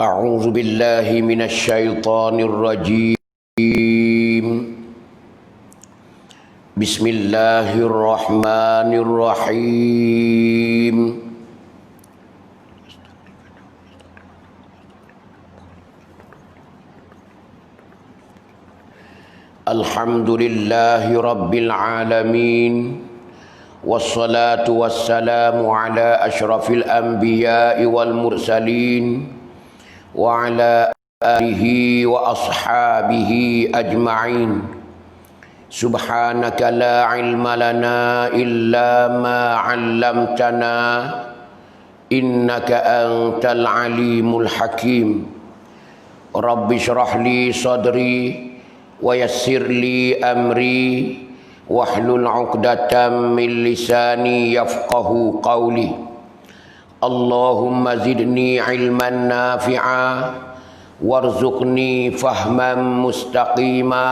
أعوذ بالله من الشيطان الرجيم بسم الله الرحمن الرحيم الحمد لله رب العالمين والصلاة والسلام على أشرف الأنبياء والمرسلين وعلى آله وأصحابه أجمعين سبحانك لا علم لنا إلا ما علمتنا إنك أنت العليم الحكيم رب اشرح لي صدري ويسر لي أمري واحلل عقدة من لساني يفقه قولي اللهم زدني علما نافعا وارزقني فهما مستقيما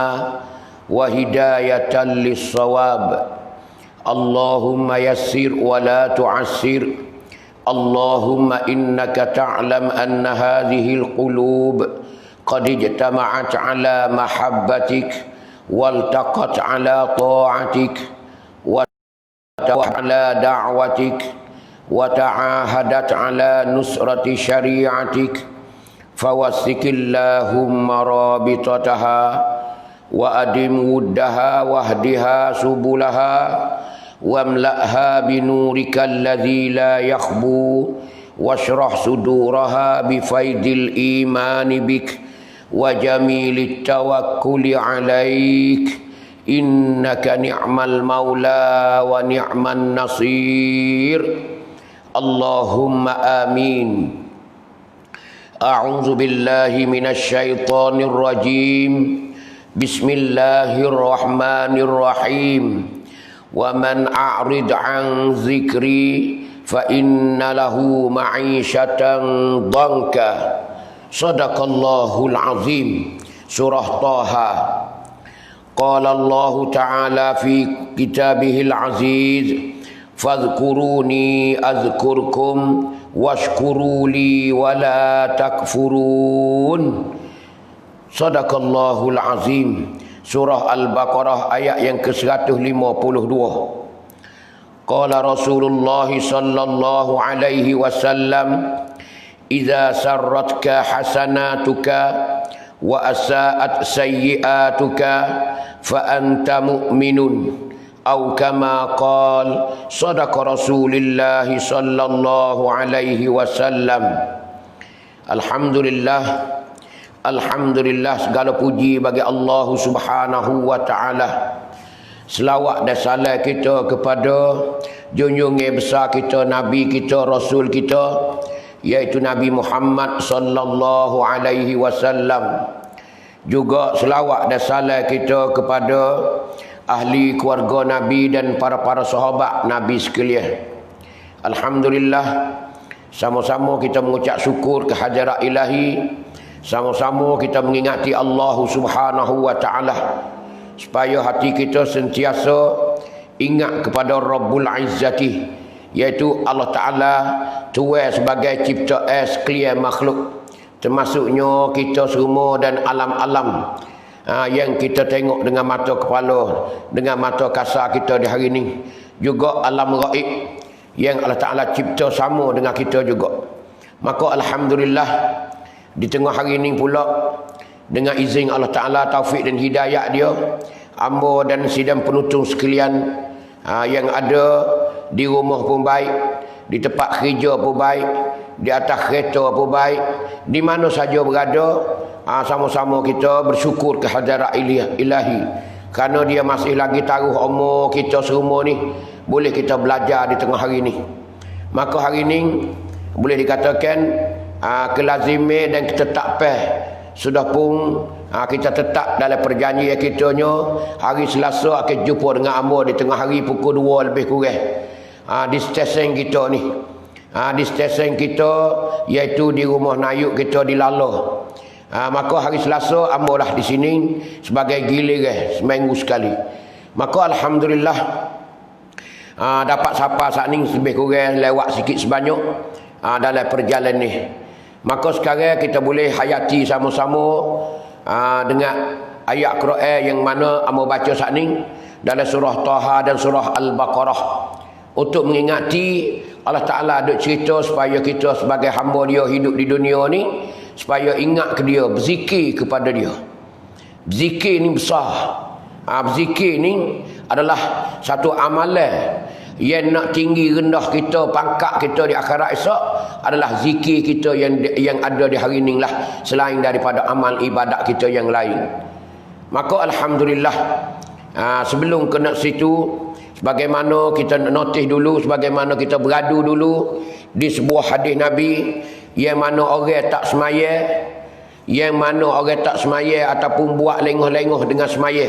وهداية للصواب اللهم يسر ولا تعسر اللهم إنك تعلم أن هذه القلوب قد اجتمعت على محبتك والتقت على طاعتك وتوحدت على دعوتك وتعاهدت على نصرة شريعتك فوثق اللهم رابطتها وأدم ودها واهدها سبلها واملأها بنورك الذي لا يخبو واشرح صدورها بفيض الإيمان بك وجميل التوكل عليك إنك نعم المولى ونعم النصير اللهم آمين أعوذ بالله من الشيطان الرجيم بسم الله الرحمن الرحيم ومن أعرض عن ذكري فإن له معيشة ضنكا صدق الله العظيم سورة طه قال الله تعالى في كتابه العزيز فاذكروني أذكركم واشكروا لي ولا تكفرون صدق الله العظيم Surah Al-Baqarah ayat yang ke-152. Qala Rasulullah sallallahu alaihi wasallam idza sarratka hasanatuka wa asa'at sayyi'atuka fa anta mu'minun atau kama qala sadaqa Rasulullah sallallahu alaihi wasallam. Alhamdulillah segala puji bagi Allah Subhanahu wa taala. Selawat dan salam kita kepada junjungan besar kita, Nabi kita, Rasul kita, iaitu Nabi Muhammad sallallahu alaihi wasallam. Juga selawat dan salam kita kepada ahli keluarga Nabi dan para sahabat Nabi sekalian. Alhamdulillah, sama-sama kita mengucap syukur kehadirat ilahi, sama-sama kita mengingati Allah Subhanahu wa taala supaya hati kita sentiasa ingat kepada Rabbul Izzati, iaitu Allah Taala Tuhan sebagai cipta sekalian makhluk, termasuknya kita semua dan alam-alam yang kita tengok dengan mata kepala, dengan mata kasar kita di hari ini, juga alam gaib yang Allah Ta'ala cipta sama dengan kita juga. Maka Alhamdulillah, di tengah hari ini pula, dengan izin Allah Ta'ala, taufik dan hidayah dia, hamba dan sidang penutung sekalian yang ada di rumah pun baik, di tempat kerja pun baik, di atas kereta pun baik, di mana saja berada, sama-sama kita bersyukur kehadirat ilahi, kerana dia masih lagi taruh umur kita semua ni boleh kita belajar di tengah hari ni. Maka hari ni boleh dikatakan kelazimah dan ketetapan sudah pun kita tetap dalam perjanjian kitanya hari Selasa akan jumpa dengan hamba di tengah hari pukul 2 lebih kurang di stesen kita ni, di stesen kita iaitu di rumah Nayuk kita di Lala. Maka hari Selasa ambalah di sini sebagai giliran seminggu sekali. Maka Alhamdulillah dapat sapa saat ni lebih kurang lewat sikit sebanyak dalam perjalanan ni. Maka sekarang kita boleh hayati sama-sama dengan ayat Quran yang mana amo baca saat ni dalam surah Taha dan surah Al-Baqarah, untuk mengingati Allah Ta'ala ada cerita supaya kita sebagai hamba dia hidup di dunia ni supaya ingat ke dia, berzikir kepada dia. Berzikir ni besar. Berzikir ni adalah satu amalan yang nak tinggi rendah kita, pangkat kita di akhirat esok adalah zikir kita yang ada di hari ni lah, selain daripada amal ibadat kita yang lain. Maka alhamdulillah, sebelum kena situ, sebagaimana kita notis dulu, sebagaimana kita beradu dulu di sebuah hadis Nabi, yang mana orang tak semaya, ataupun buat lengah-lengah dengan semaya,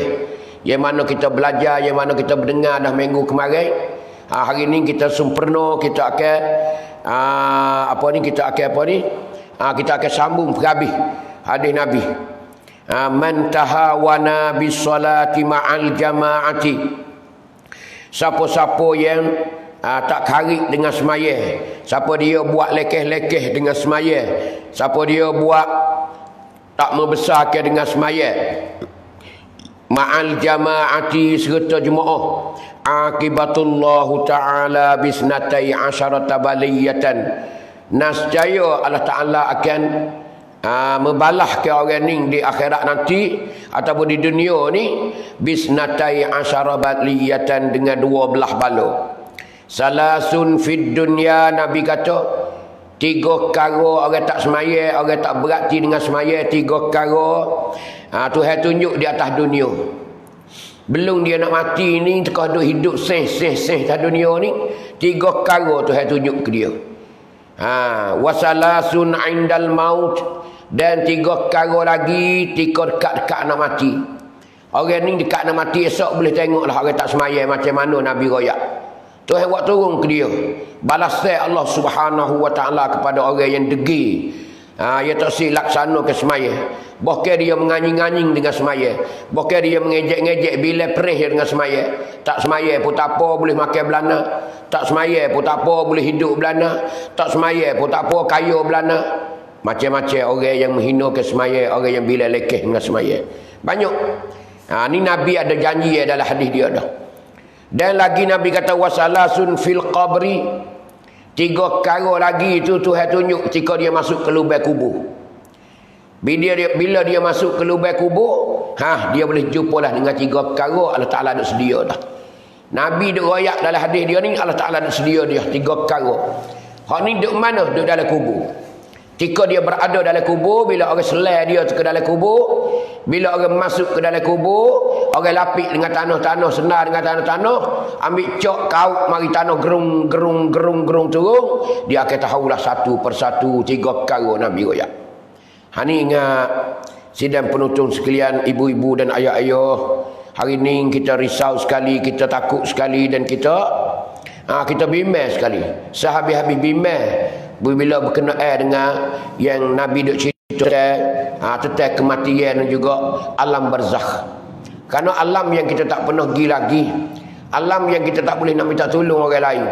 yang mana kita belajar, yang mana kita mendengar dah minggu kemarin. Hari ni kita sempurna, kita akan kita akan sambung habis hadis Nabi. Man tahawana bis salati ma'al jama'ati. Siapa-siapa yang tak karik dengan semaya, siapa dia buat lekeh-lekeh dengan semaya, siapa dia buat tak membesarkan dengan semaya, ma'al jama'ati serta jemaah, akibatullahu ta'ala bisnatai asyarata baliyatan. Nasjaya Allah Ta'ala akan membalas ke orang ni di akhirat nanti ataupun di dunia ni bisnatai asyara baliyatan, dengan 12 bala. Salasun fid dunya, Nabi kata 3 perkara orang tak semaya, orang tak berarti dengan semaya, 3 perkara Tuhan tunjuk di atas dunia. Belum dia nak mati ni, tengah duk hidup seh atas dunia ni, 3 perkara Tuhan tunjuk ke dia. Wasalasun indal maut, dan 3 perkara lagi tika dekat-dekat nak mati. Orang ni dekat nak mati, esok boleh tengoklah orang tak semaya macam mana Nabi royak. Tuhan buat turun ke dia balas Allah Subhanahu wa Ta'ala kepada orang yang degil, ia tak si laksana ke semaya. Bahkan dia menganying-anying dengan semaya, bahkan dia mengejek-ngejek bila perih dengan semaya. Tak semaya pun tak apa boleh makan belana, tak semaya pun tak apa boleh hidup belana, tak semaya pun tak apa kaya belana. Macam-macam orang yang menghina ke semaya, orang yang bila lekeh dengan semaya. Banyak. Ni Nabi ada janji dalam hadis dia dah. Dan lagi Nabi kata wasalasun fil qabri, 3 perkara lagi itu Tuhan tunjuk ketika dia masuk ke lubang kubur. Bila dia masuk ke lubang kubur, dia boleh jumpalah dengan 3 perkara. Allah Ta'ala ada sedia dah. Nabi duk royak dalam hadis dia ni, Allah Ta'ala ada sedia dia 3 perkara. Hak ni duk mana? Duk dalam kubur. Ketika dia berada dalam kubur, bila orang selai dia ke dalam kubur, bila orang masuk ke dalam kubur, orang lapik dengan tanah-tanah, senar dengan tanah-tanah, ambil cok kaut, mari tanah gerung turun, dia akan tahulah satu persatu 3 perkara Nabi royak. Ni ingat sidang penonton sekalian, ibu-ibu dan ayah-ayah, hari ni kita risau sekali, kita takut sekali, dan kita bimbang sekali. Sehabis-habis bimbang bila berkenaan dengan yang Nabi duk cerita tentang kematian dan juga alam barzakh. Kerana alam yang kita tak pernah pergi lagi, alam yang kita tak boleh nak minta tolong orang lain,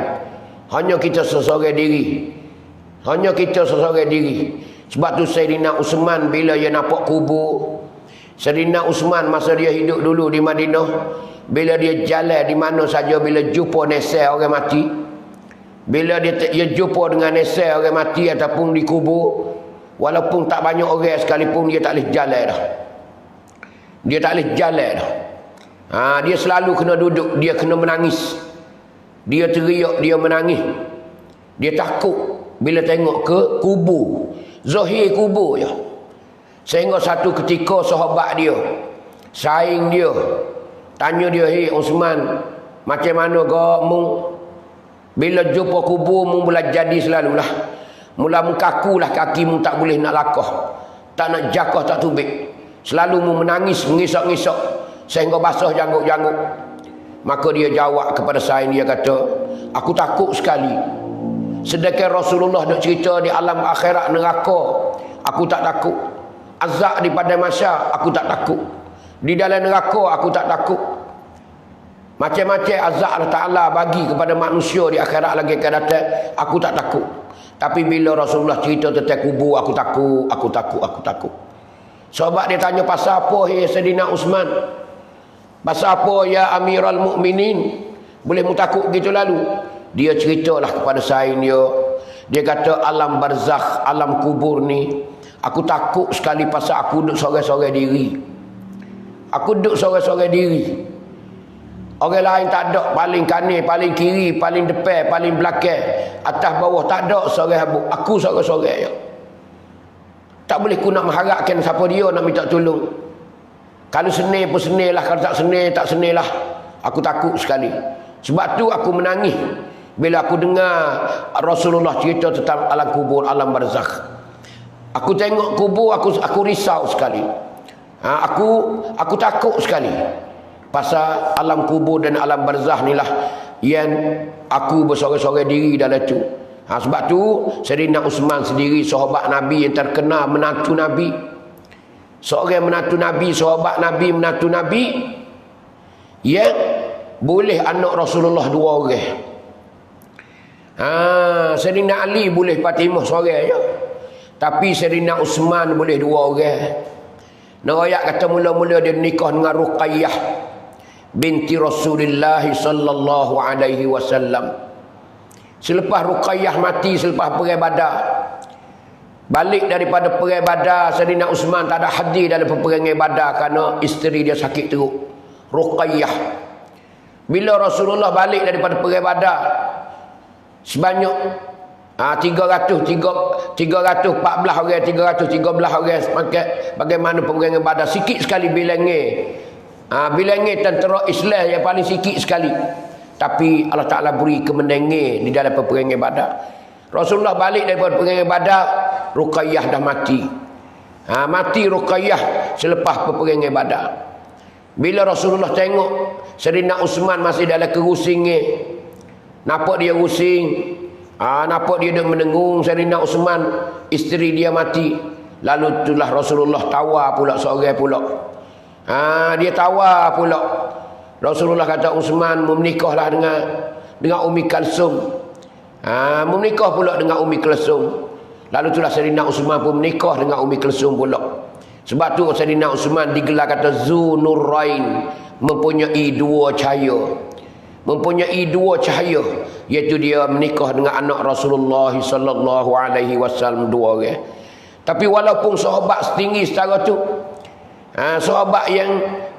hanya kita seseorang diri, Sebab tu Sayyidina Uthman bila dia nampak kubur, Sayyidina Uthman masa dia hidup dulu di Madinah, bila dia jalan di mana saja, bila jumpa nesai orang mati, bila dia jumpa dengan nesai orang mati ataupun di kubur, walaupun tak banyak orang sekalipun, dia tak boleh jalan dah. Dia selalu kena duduk, dia kena menangis. Dia teriak, dia menangis. Dia takut bila tengok ke kubur, zahir kubur je. Sehingga satu ketika sahabat dia, saing dia, tanya dia, "Hei Uthman, macam mana kamu bila jumpa kubur mu mula jadi selalulah, mula mukakulah kaki mu tak boleh nak lakah, tak nak jakah, tak tubik. Selalu mu menangis, mengisak-ngisak sehingga basah janggut-janggut." Maka dia jawab kepada saing dia, kata, "Aku takut sekali. Sedangkan Rasulullah nak cerita di alam akhirat neraka, aku tak takut. Azab di padang mahsyar, aku tak takut. Di dalam neraka, aku tak takut." Macam-macam azab Allah Ta'ala bagi kepada manusia di akhirat lagi akan datang, aku tak takut. Tapi bila Rasulullah cerita tentang kubur, aku takut. Sahabat dia tanya, pasal apa ya Sayyidina Usman? Pasal apa ya Amirul Mukminin? Boleh mu takut gitu lalu? Dia ceritalah kepada saya dia kata alam barzakh, alam kubur ni, aku takut sekali pasal aku duduk sorang-sorang diri. Aku duduk sorang-sorang diri. Orang lain tak ada, paling kanan, paling kiri, paling depan, paling belakang, atas bawah tak ada sorang habuk. Aku sorang-sorang je. Tak boleh aku nak mengharapkan siapa dia nak minta tolong. Kalau senil pun senil lah, kalau tak senil lah. Aku takut sekali. Sebab tu aku menangis bila aku dengar Rasulullah cerita tentang alam kubur, alam barzakh. Aku tengok kubur, aku risau sekali. Aku takut sekali. Pasal alam kubur dan alam barzakh ni lah yang aku bersorang-sorang diri dalam tu. Sebab tu Sayyidina Uthman sendiri, sahabat Nabi yang terkenal menantu Nabi. Seorang menantu Nabi, sahabat Nabi, menantu Nabi yang boleh anak Rasulullah 2 orang. Sayyidina Ali boleh Fatimah seorang je. Tapi Sayyidina Uthman boleh 2 orang. Narayak kata mula-mula dia nikah dengan Ruqayyah binti Rasulullah sallallahu alaihi wasallam. Selepas Ruqayyah mati, selepas perang Badar, balik daripada perang Badar, Sayyidina Uthman tak ada hadir dalam peperangan Badar kerana isteri dia sakit teruk, Ruqayyah. Bila Rasulullah balik daripada perang Badar, sebanyak 314 orang, 313 orang sepakat bagaimana peperangan Badar. Sikit sekali bilangnya tentera Islam yang paling sikit sekali. Tapi Allah Ta'ala beri kemenangan di dalam peperangan Badar. Rasulullah balik daripada peperangan Badar, Ruqayyah dah mati. Mati Ruqayyah selepas peperangan Badar. Bila Rasulullah tengok Sayyidina Uthman masih dalam kerusingnya, nampak dia rusing, nampak dia duduk mendengung Sayyidina Uthman, isteri dia mati. Lalu itulah Rasulullah tawar pula seorang pula. Dia tawar pula. Rasulullah kata, Uthman menikahlah dengan Ummi Kalsum. Menikah pula dengan Ummi Kalsum. Lalu itulah Sayyidina Uthman pun menikah dengan Ummi Kalsum pula. Sebab tu Sayyidina Uthman digelar kata Zunurain, mempunyai 2 cahaya. Mempunyai 2 cahaya, iaitu dia menikah dengan anak Rasulullah sallallahu alaihi wasallam 2 orang. Tapi walaupun sahabat setinggi setara tu, sahabat yang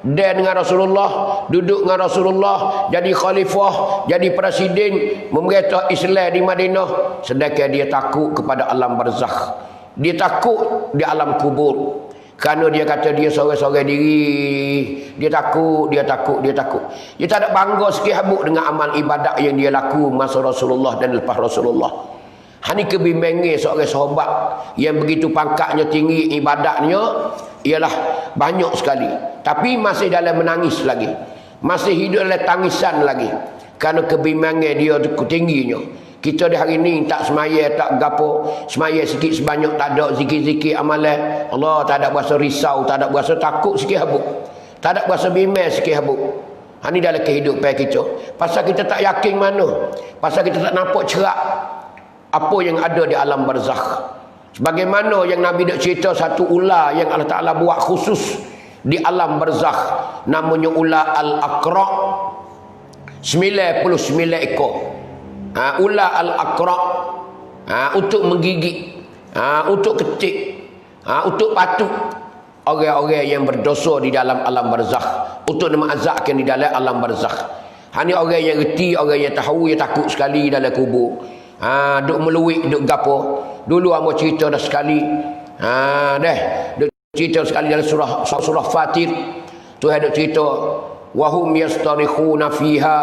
dia dengan Rasulullah, duduk dengan Rasulullah, jadi khalifah, jadi presiden, memerintah Islam di Madinah, sedangkan dia takut kepada alam barzakh. Dia takut di alam kubur. Kerana dia kata dia sorang-sorang diri. Dia takut. Dia tak ada bangga sikit habuk dengan amal ibadat yang dia laku masa Rasulullah dan lepas Rasulullah. Ini kebimbangan seorang sahabat yang begitu pangkatnya tinggi, ibadatnya ialah banyak sekali. Tapi masih dalam menangis lagi. Masih hidup dalam tangisan lagi. Kerana kebimbangan dia tingginya. Kita di hari ni tak semaya, tak gapo, semaya sikit sebanyak tak ada, zikir-zikir amalan. Allah tak ada berasa risau, tak ada berasa takut sikit habuk. Tak ada berasa bimbang sikit habuk. Ini dalam kehidupan kita. Pasal kita tak yakin mana. Pasal kita tak nampak cerak apa yang ada di alam barzakh. Sebagaimana yang Nabi dah cerita satu ular yang Allah Ta'ala buat khusus di alam barzakh. Namanya ular Al-Aqra'. 99 ekor. Ular Al-Aqra', untuk menggigit, untuk ketik, untuk patuk orang-orang yang berdosa di dalam alam barzakh, untuk mengazabkan di dalam alam barzakh. Ini orang yang reti, orang yang tahu, yang takut sekali dalam kubur. Duk meluik, duk gapo. Dulu hamba cerita dah sekali. Duk cerita sekali dalam surah Fatir. Tuhan duk cerita, wahum yastarikhuna fiha.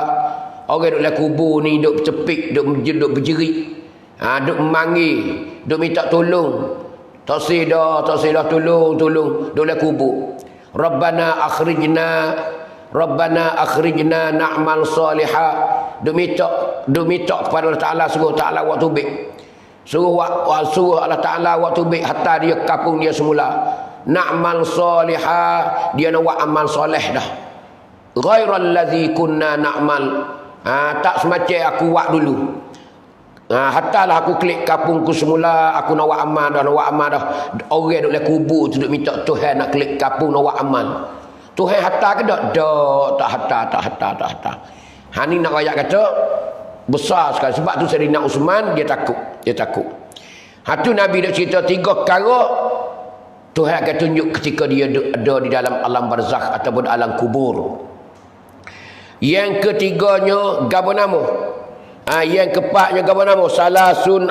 Orang duduk dalam kubur ni duduk cepik, duduk berjerit, duduk memanggil, duduk minta tolong. Tak sedar tolong, duduk dalam kubur. Rabbana akhrijna na'mal salihah. Duduk minta kepada Allah Ta'ala, suruh Ta'ala buat tubik. Suruh Allah Ta'ala buat tubik hatta dia kapung dia semula. Na'mal salihah, dia nak buat amal soleh dah. ghairal ladzi kunna na'mal. Tak semacam aku buat dulu. Hatalah aku klik kapungku semula, aku nak buat amal dah. Orang duk le kubur tu duk minta Tuhan nak klik kapung nak buat amal. Tuhan hatta ke tak? Tak hatta. Ni nak rakyat kata besar sekali. Sebab tu Sayyidina Uthman dia takut. Tu Nabi dah cerita 3 perkara Tuhan akan tunjuk ketika dia ada di dalam alam barzakh ataupun alam kubur. Yang ketiganya gapo nama? Yang keempatnya gapo nama? Salasun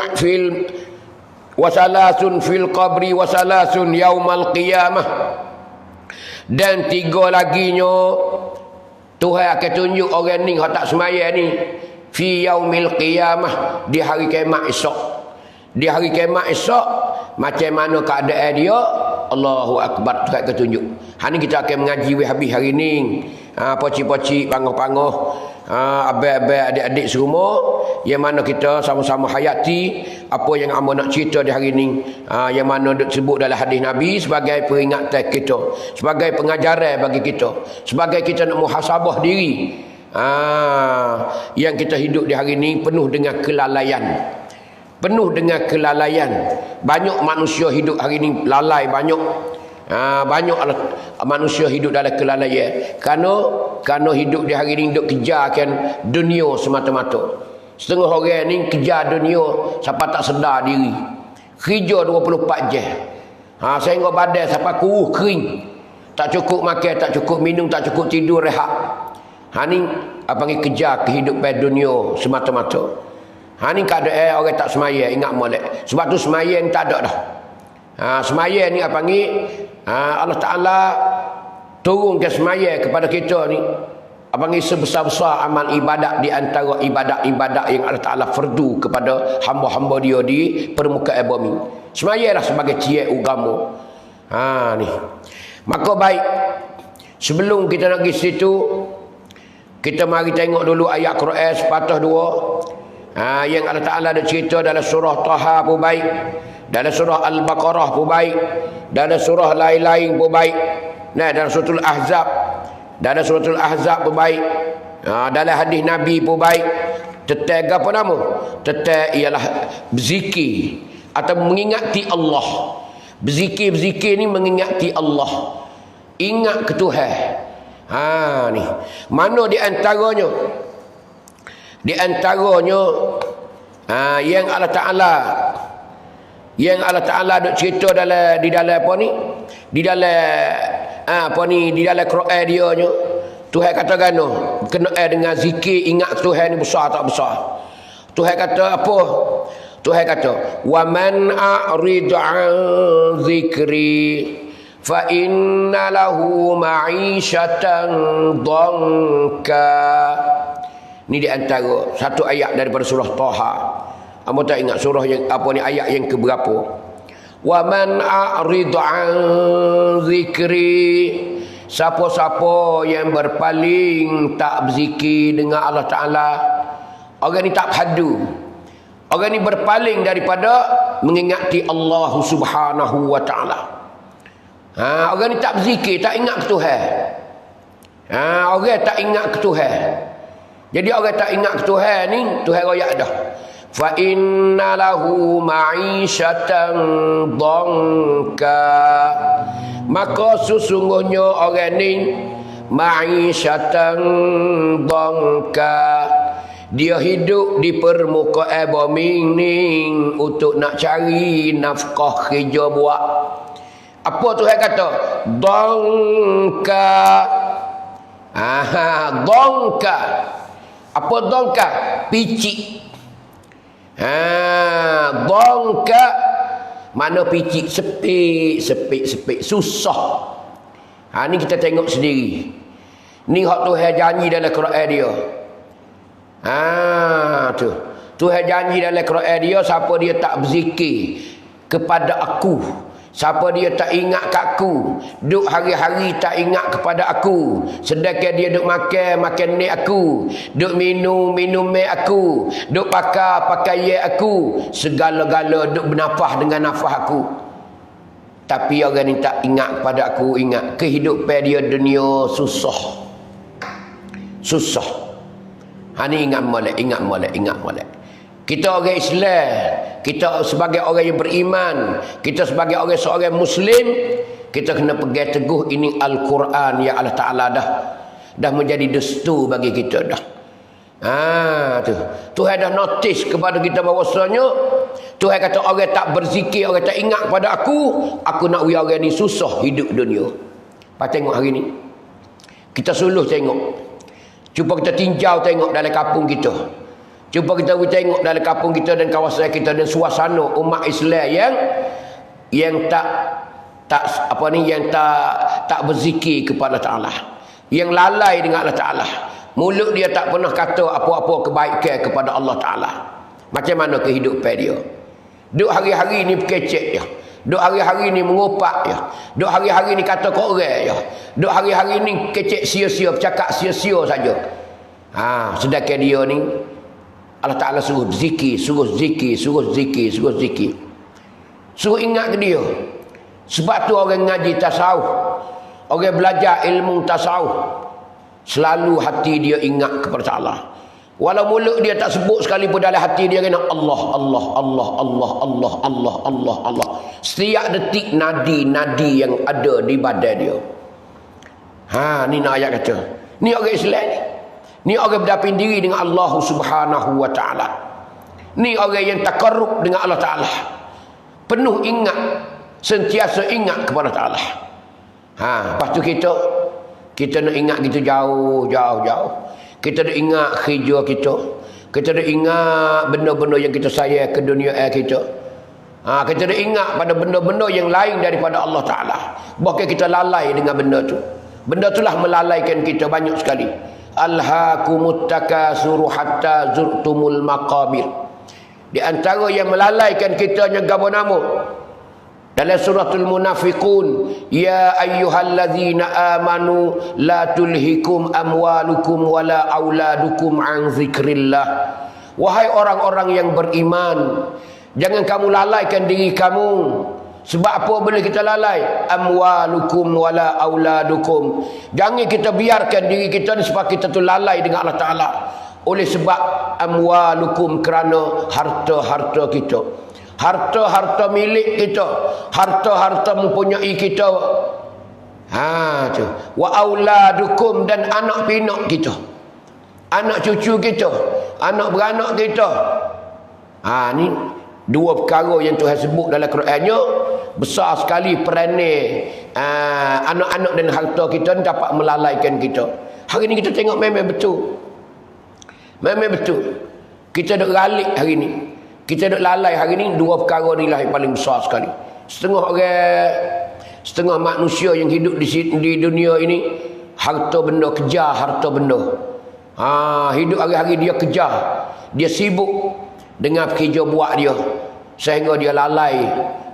fil qabri wa salasun yaumal qiyamah. Dan 3 laginya Tuhan akan tunjuk orang ni hak tak semaya ni fi yaumil qiyamah, di hari kiamat esok. Di hari kiamat esok macam mana keadaan dia, Allahu akbar, Tuhan akan tunjuk. Ni kita akan mengaji habis hari ni. Pocik-pocik, pangoh-pangoh, abang-abang, adik-adik semua, yang mana kita sama-sama hayati apa yang amba nak cerita di hari ni, yang mana disebut dalam hadis Nabi sebagai peringatan kita, sebagai pengajaran bagi kita, sebagai kita nak muhasabah diri. Yang kita hidup di hari ni penuh dengan kelalaian. Banyak manusia hidup hari ni lalai, banyak manusia hidup dalam kelalaian. Kerana hidup di hari ni duk kejarkan dunia semata-mata. Setengah orang ni kejar dunia sampai tak sedar diri. Kerja 24 jam. Sehingga badan sampai kuruh kering. Tak cukup makan, tak cukup minum, tak cukup tidur rehat. Ni panggil kejar kehidupan dunia semata-mata. Ni keadaan orang tak semaya, ingat molek. Sebab tu semaya ni tak ada dah. Semaya ni panggil Allah Ta'ala turunkan semaya kepada kita ni. Panggil sebesar-besar amal ibadat di antara ibadat-ibadat yang Allah Ta'ala fardu kepada hamba-hamba dia di permukaan bumi. Semaya lah sebagai ciak agama. Ni. Maka baik, sebelum kita nak pergi situ, kita mari tengok dulu ayat Quran sepatah 2. Yang Allah Ta'ala ada cerita dalam surah Taha pun baik, dalam surah Al-Baqarah pun baik, dalam surah lain-lain pun baik, dalam suratul Ahzab pun baik, dalam hadis Nabi pun baik. Tentang apa nama? Tentang ialah berzikir atau mengingati Allah. Berzikir ni mengingati Allah, ingat ke Tuhan. Ni mana di antaranya yang Allah Ta'ala duk cerita di dalam apa ni? Di dalam di dalam Quran dia nya. Tuhan kata kena dengan zikir, ingat Tuhan ni besar tak besar. Tuhan kata apa? Tuhan kata, "Wa man a'rid 'an zikri fa inna lahu ma'isyatan dhanka." Ni di antara satu ayat daripada surah Taha. Amba tak ingat surah yang apa ni, ayat yang keberapa. Wa man a'rid 'an zikri, siapa-siapa yang berpaling tak berzikir dengan Allah Ta'ala, orang ni tak padu. Orang ni berpaling daripada mengingati Allah Subhanahu wa Ta'ala. Orang ni tak berzikir, tak ingat ke Tuhan. Orang tak ingat ke Tuhan. Jadi orang tak ingat ke Tuhan ni, Tuhan royak dah. Fa inna lahu ma'isyatan dhanka, maka sesungguhnya orang ni ma'isyatan dhanka, dia hidup di permukaan bumi ni untuk nak cari nafkah kerja buat. Apa Tuhan kata? Dhanka. Dhanka. Apa dhanka? Picik. Dhanka mana picik? Sepik, susah. Ni kita tengok sendiri. Ni hak Tuhan janji dalam Quran dia. Tu Tuhan janji dalam Quran dia, siapa dia tak berzikir kepada aku, siapa dia tak ingat kat aku, duk hari-hari tak ingat kepada aku, sedangkan dia duk makan ni aku, duk minum aku, duk pakai aku, segala-gala duk bernafas dengan nafas aku. Tapi orang ni tak ingat kepada aku, ingat kehidupan dia dunia susah. susah. Ni ingat molek. Kita orang Islam, kita sebagai orang yang beriman, kita sebagai seorang Muslim, kita kena pegang teguh ini Al-Quran yang Allah Ta'ala dah menjadi destur bagi kita dah. Tuhan dah notice kepada kita bahawasanya Tuhan kata orang tak berzikir, orang tak ingat pada aku nak orang ni susah hidup dunia. Lepas tengok hari ni, kita suluh tengok, cuba kita tinjau tengok dalam kampung kita, cuba kita tengok dalam kampung kita dan kawasan kita dan suasana umat Islam yang tak berzikir kepada Ta'ala, yang lalai dengan Allah Ta'ala. Mulut dia tak pernah kata apa-apa kebaikan kepada Allah Ta'ala. Macam mana kehidupan dia? Duk hari-hari ni berkecek je. Duk hari-hari ni mengopak je. Duk hari-hari ni kata korang je. Duk hari-hari ni kecek sia-sia, bercakap sia-sia saja. Sedangkan dia ni Allah Ta'ala suruh zikir, suruh ingat ke dia. Sebab tu orang ngaji tasawuf, orang belajar ilmu tasawuf, selalu hati dia ingat kepada Allah. Walau mulut dia tak sebut sekalipun, dalam hati dia kena Allah. Setiap detik nadi-nadi yang ada di badan dia. Ni nak ayat kata. Ni orang Islam ni. Ni orang berdamping diri dengan Allah Subhanahu wa taala. Ni orang yang takarrub dengan Allah Taala. Penuh ingat, sentiasa ingat kepada Taala. Lepas tu kita nak ingat kita jauh. Kita nak ingat kerja kita. Kita nak ingat benda-benda yang kita sayang ke dunia kita. Kita nak ingat pada benda-benda yang lain daripada Allah Ta'ala. Bahkan kita lalai dengan benda tu. Benda itulah melalaikan kita banyak sekali. Alhaakumut takasuru hatta zurtumul maqabir. Di antara yang melalaikan kita nyegah nama dalam suratul Munafiqun, ya ayyuhallazina amanu la tulhikum amwalukum wala auladukum an zikrillah. Wahai orang-orang yang beriman, jangan kamu lalaikan diri kamu. Sebab apa boleh kita lalai? Amwalukum wala auladukum. Jangan kita biarkan diri kita ni sebab kita tu lalai dengan Allah Ta'ala. Oleh sebab amwalukum, kerana harta-harta kita, harta-harta milik kita, harta-harta mempunyai kita. Tu. Wa auladukum, dan anak pinak kita, anak cucu kita, anak beranak kita. Ni dua perkara yang Tuhan sebut dalam Qurannya. Besar sekali peranan anak-anak dan harta kita dapat melalaikan kita. Hari ni kita tengok memang betul. Memang betul. Kita duk ralik hari ni, kita duk lalai hari ni. Dua perkara ni lah yang paling besar sekali. Setengah manusia yang hidup di dunia ini, harta benda, kejar harta benda. Hidup hari-hari dia kejar, dia sibuk dengan kerja buat dia, sehingga dia lalai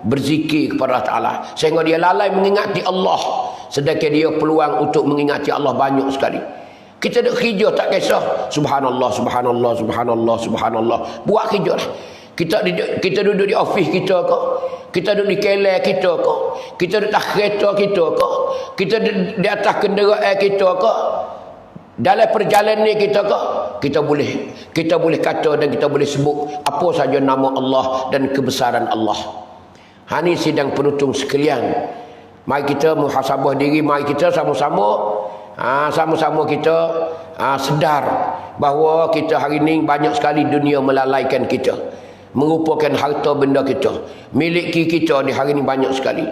berzikir kepada Allah Ta'ala, sehingga dia lalai mengingati Allah. Sedangkan dia peluang untuk mengingati Allah banyak sekali. Kita duk kerja tak kisah, subhanallah, buat kerja lah. Kita duduk di office kita ke, kita duduk di kelai kita ke, kita duduk atas kereta kita ke, kita duduk di atas kenderaan kita ke, dalam perjalanan kita ke, kita boleh kata dan kita boleh sebut apa saja nama Allah dan kebesaran Allah. Ini sidang penutung sekalian. Mari kita muhasabah diri, mari kita sama-sama kita sedar bahawa kita hari ini banyak sekali dunia melalaikan kita, merupakan harta benda kita, miliki kita di hari ini banyak sekali.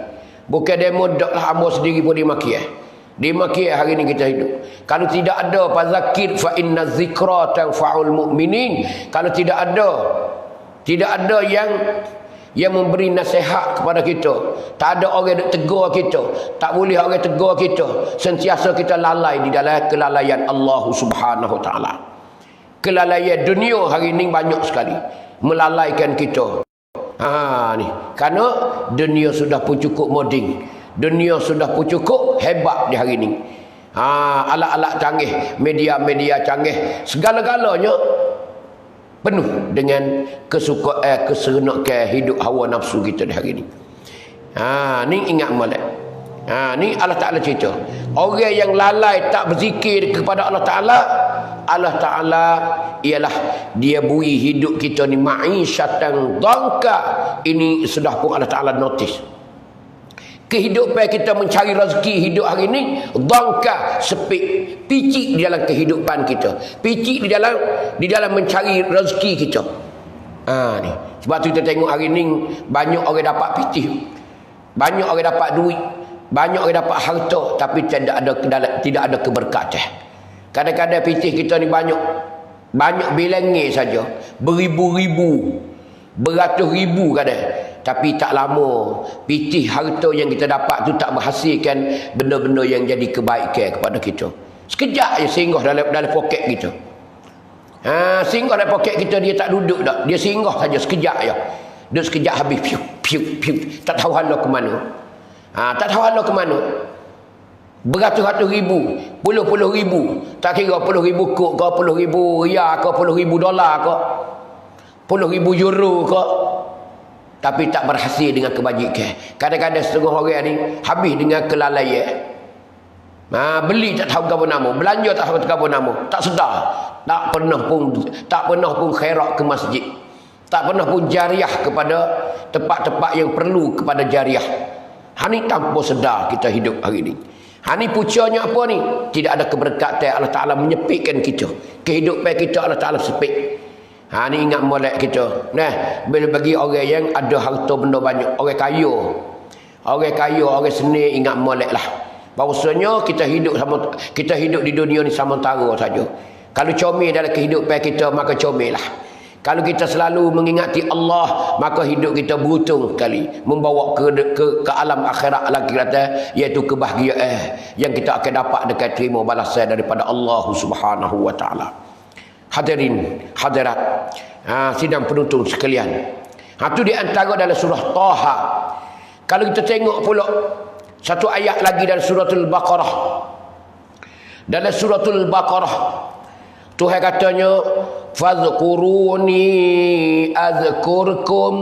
Bukan demo daklah hamba sendiri pun dimaki. Dimaki hari ini kita hidup. Kalau tidak ada fazakir fa inna zikra tanfa'ul mu'minin. Kalau tidak ada yang memberi nasihat kepada kita, tak ada orang yang tegur kita, tak boleh orang tegur kita, sentiasa kita lalai di dalam kelalaian Allah Subhanahu Wa Taala. Kelalaian dunia hari ini banyak sekali melalaikan kita. Ni kerana dunia sudah pun cukup moding, dunia sudah pun cukup hebat di hari ini. Alat-alat canggih, media-media canggih, segala-galanya penuh dengan keseronokan hidup hawa nafsu kita di hari ini. Ni ingat molek. Ni Allah Ta'ala cerita. Orang yang lalai tak berzikir kepada Allah Ta'ala, Allah Ta'ala ialah dia bui hidup kita ni ma'isyatan dhanka. Ini sudah pun Allah Ta'ala notice. Kehidupan kita mencari rezeki hidup hari ni dhanka, sepit, picik di dalam kehidupan kita, picik di dalam mencari rezeki kita. Ni sebab tu kita tengok hari ni banyak orang dapat pitih, banyak orang dapat duit, banyak orang dapat harta, tapi tidak ada keberkatan. Kadang-kadang pitih kita ni banyak bilangnya saja, beribu-ribu, beratus ribu kadang, tapi tak lama pitih harta yang kita dapat tu tak menghasilkan benda-benda yang jadi kebaikan kepada kita. Sekejap je singgah dalam poket kita. Singgah dalam poket kita, dia tak duduk dah, dia singgah saja sekejap je. Duduk sekejap habis, piu piu piu, tak tahu halau ke mana. Tak tahu halau ke mana. Beratus-ratus ribu, puluh-puluh ribu, tak kira puluh ribu kok ke, puluh ribu riyal ke, puluh ribu dolar ke, puluh ribu euro ke, tapi tak berhasil dengan kebajikan. Kadang-kadang setengah orang ni habis dengan kelalaian. Beli tak tahu apa nama, belanja tak tahu apa nama, tak sedar, tak pernah pun khairat ke masjid, tak pernah pun jariah kepada tempat-tempat yang perlu kepada jariah. Ni tanpa sedar kita hidup hari ni. Ni pucanya apa ni? Tidak ada keberkatan. Allah Ta'ala menyepitkan kita, kehidupan kita Allah Ta'ala sepit. Ni ingat molek kita. Bila bagi orang yang ada harta benda banyak, orang kaya, orang seni, ingat molek lah. Bahawasanya kita hidup di dunia ni sementara saja. Kalau comel dalam kehidupan kita, maka comel lah. Kalau kita selalu mengingati Allah, maka hidup kita beruntung sekali, membawa ke alam akhirat lagi kata, iaitu kebahagiaan yang kita akan dapat dekat terima balasan daripada Allah Subhanahu wa taala. Hadirin hadirat, sidang penonton sekalian. Itu di antara dalam surah Taha. Kalau kita tengok pula satu ayat lagi dalam suratul Baqarah. Dalam suratul Baqarah Tuhan katanya, fadhkuruni azkurkum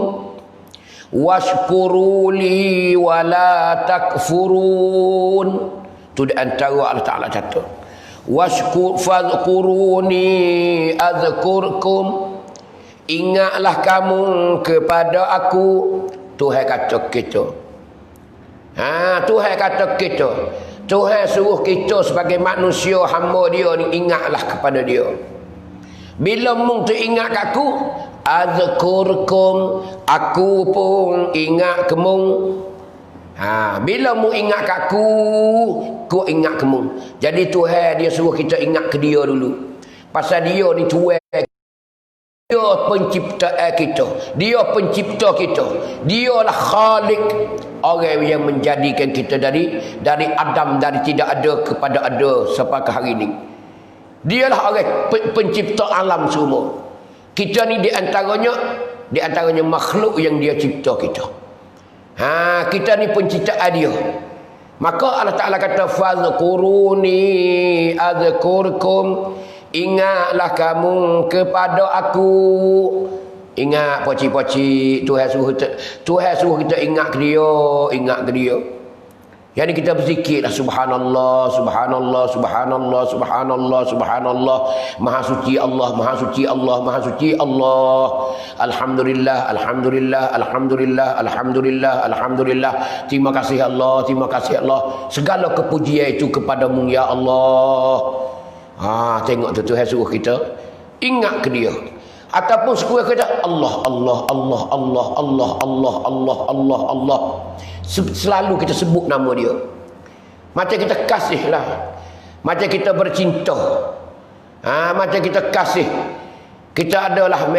washkuruli wala takfurun. Itu di antara Allah Ta'ala kata, fadhkuruni azkurkum, ingatlah kamu kepada aku. Tuhan kata kita. Tuhan kata kita. Tuhan suruh kita sebagai manusia hamba dia ni, ingatlah kepada dia. Bila mung tu ingat kat aku, azkurkum, aku pun ingat kamu. Bila mung ingat kat aku ingat kamu. Jadi Tuhan dia suruh kita ingat ke dia dulu. Pasal dia ni Tuhan, dia pencipta kita, dia pencipta kita, dialah Khalik, orang yang menjadikan kita dari Adam, dari tidak ada kepada ada sampai ke hari ini. Dialah orang pencipta alam semua. Kita ni di antaranya makhluk yang dia cipta kita. Kita ni penciptaan dia. Maka Allah Ta'ala kata, fadhkuruni azkurkum, ingatlah kamu kepada aku. Ingat poci-poci, Tuhan suruh kita ingat ke dia. Yang kita berzikirlah, subhanallah, subhanallah, subhanallah, subhanallah, subhanallah, maha suci Allah, maha suci Allah, maha suci Allah. Alhamdulillah, alhamdulillah, alhamdulillah, alhamdulillah, alhamdulillah. Terima kasih Allah, terima kasih Allah. Segala kepujian itu kepadamu ya Allah. Tengok tu Tuhan suruh kita ingat ke dia. Ataupun suruh kita Allah, Allah, Allah, Allah, Allah, Allah, Allah, Allah, Allah. Selalu kita sebut nama dia. Macam kita kasih lah, macam kita bercinta, macam kita kasih. Kita adalah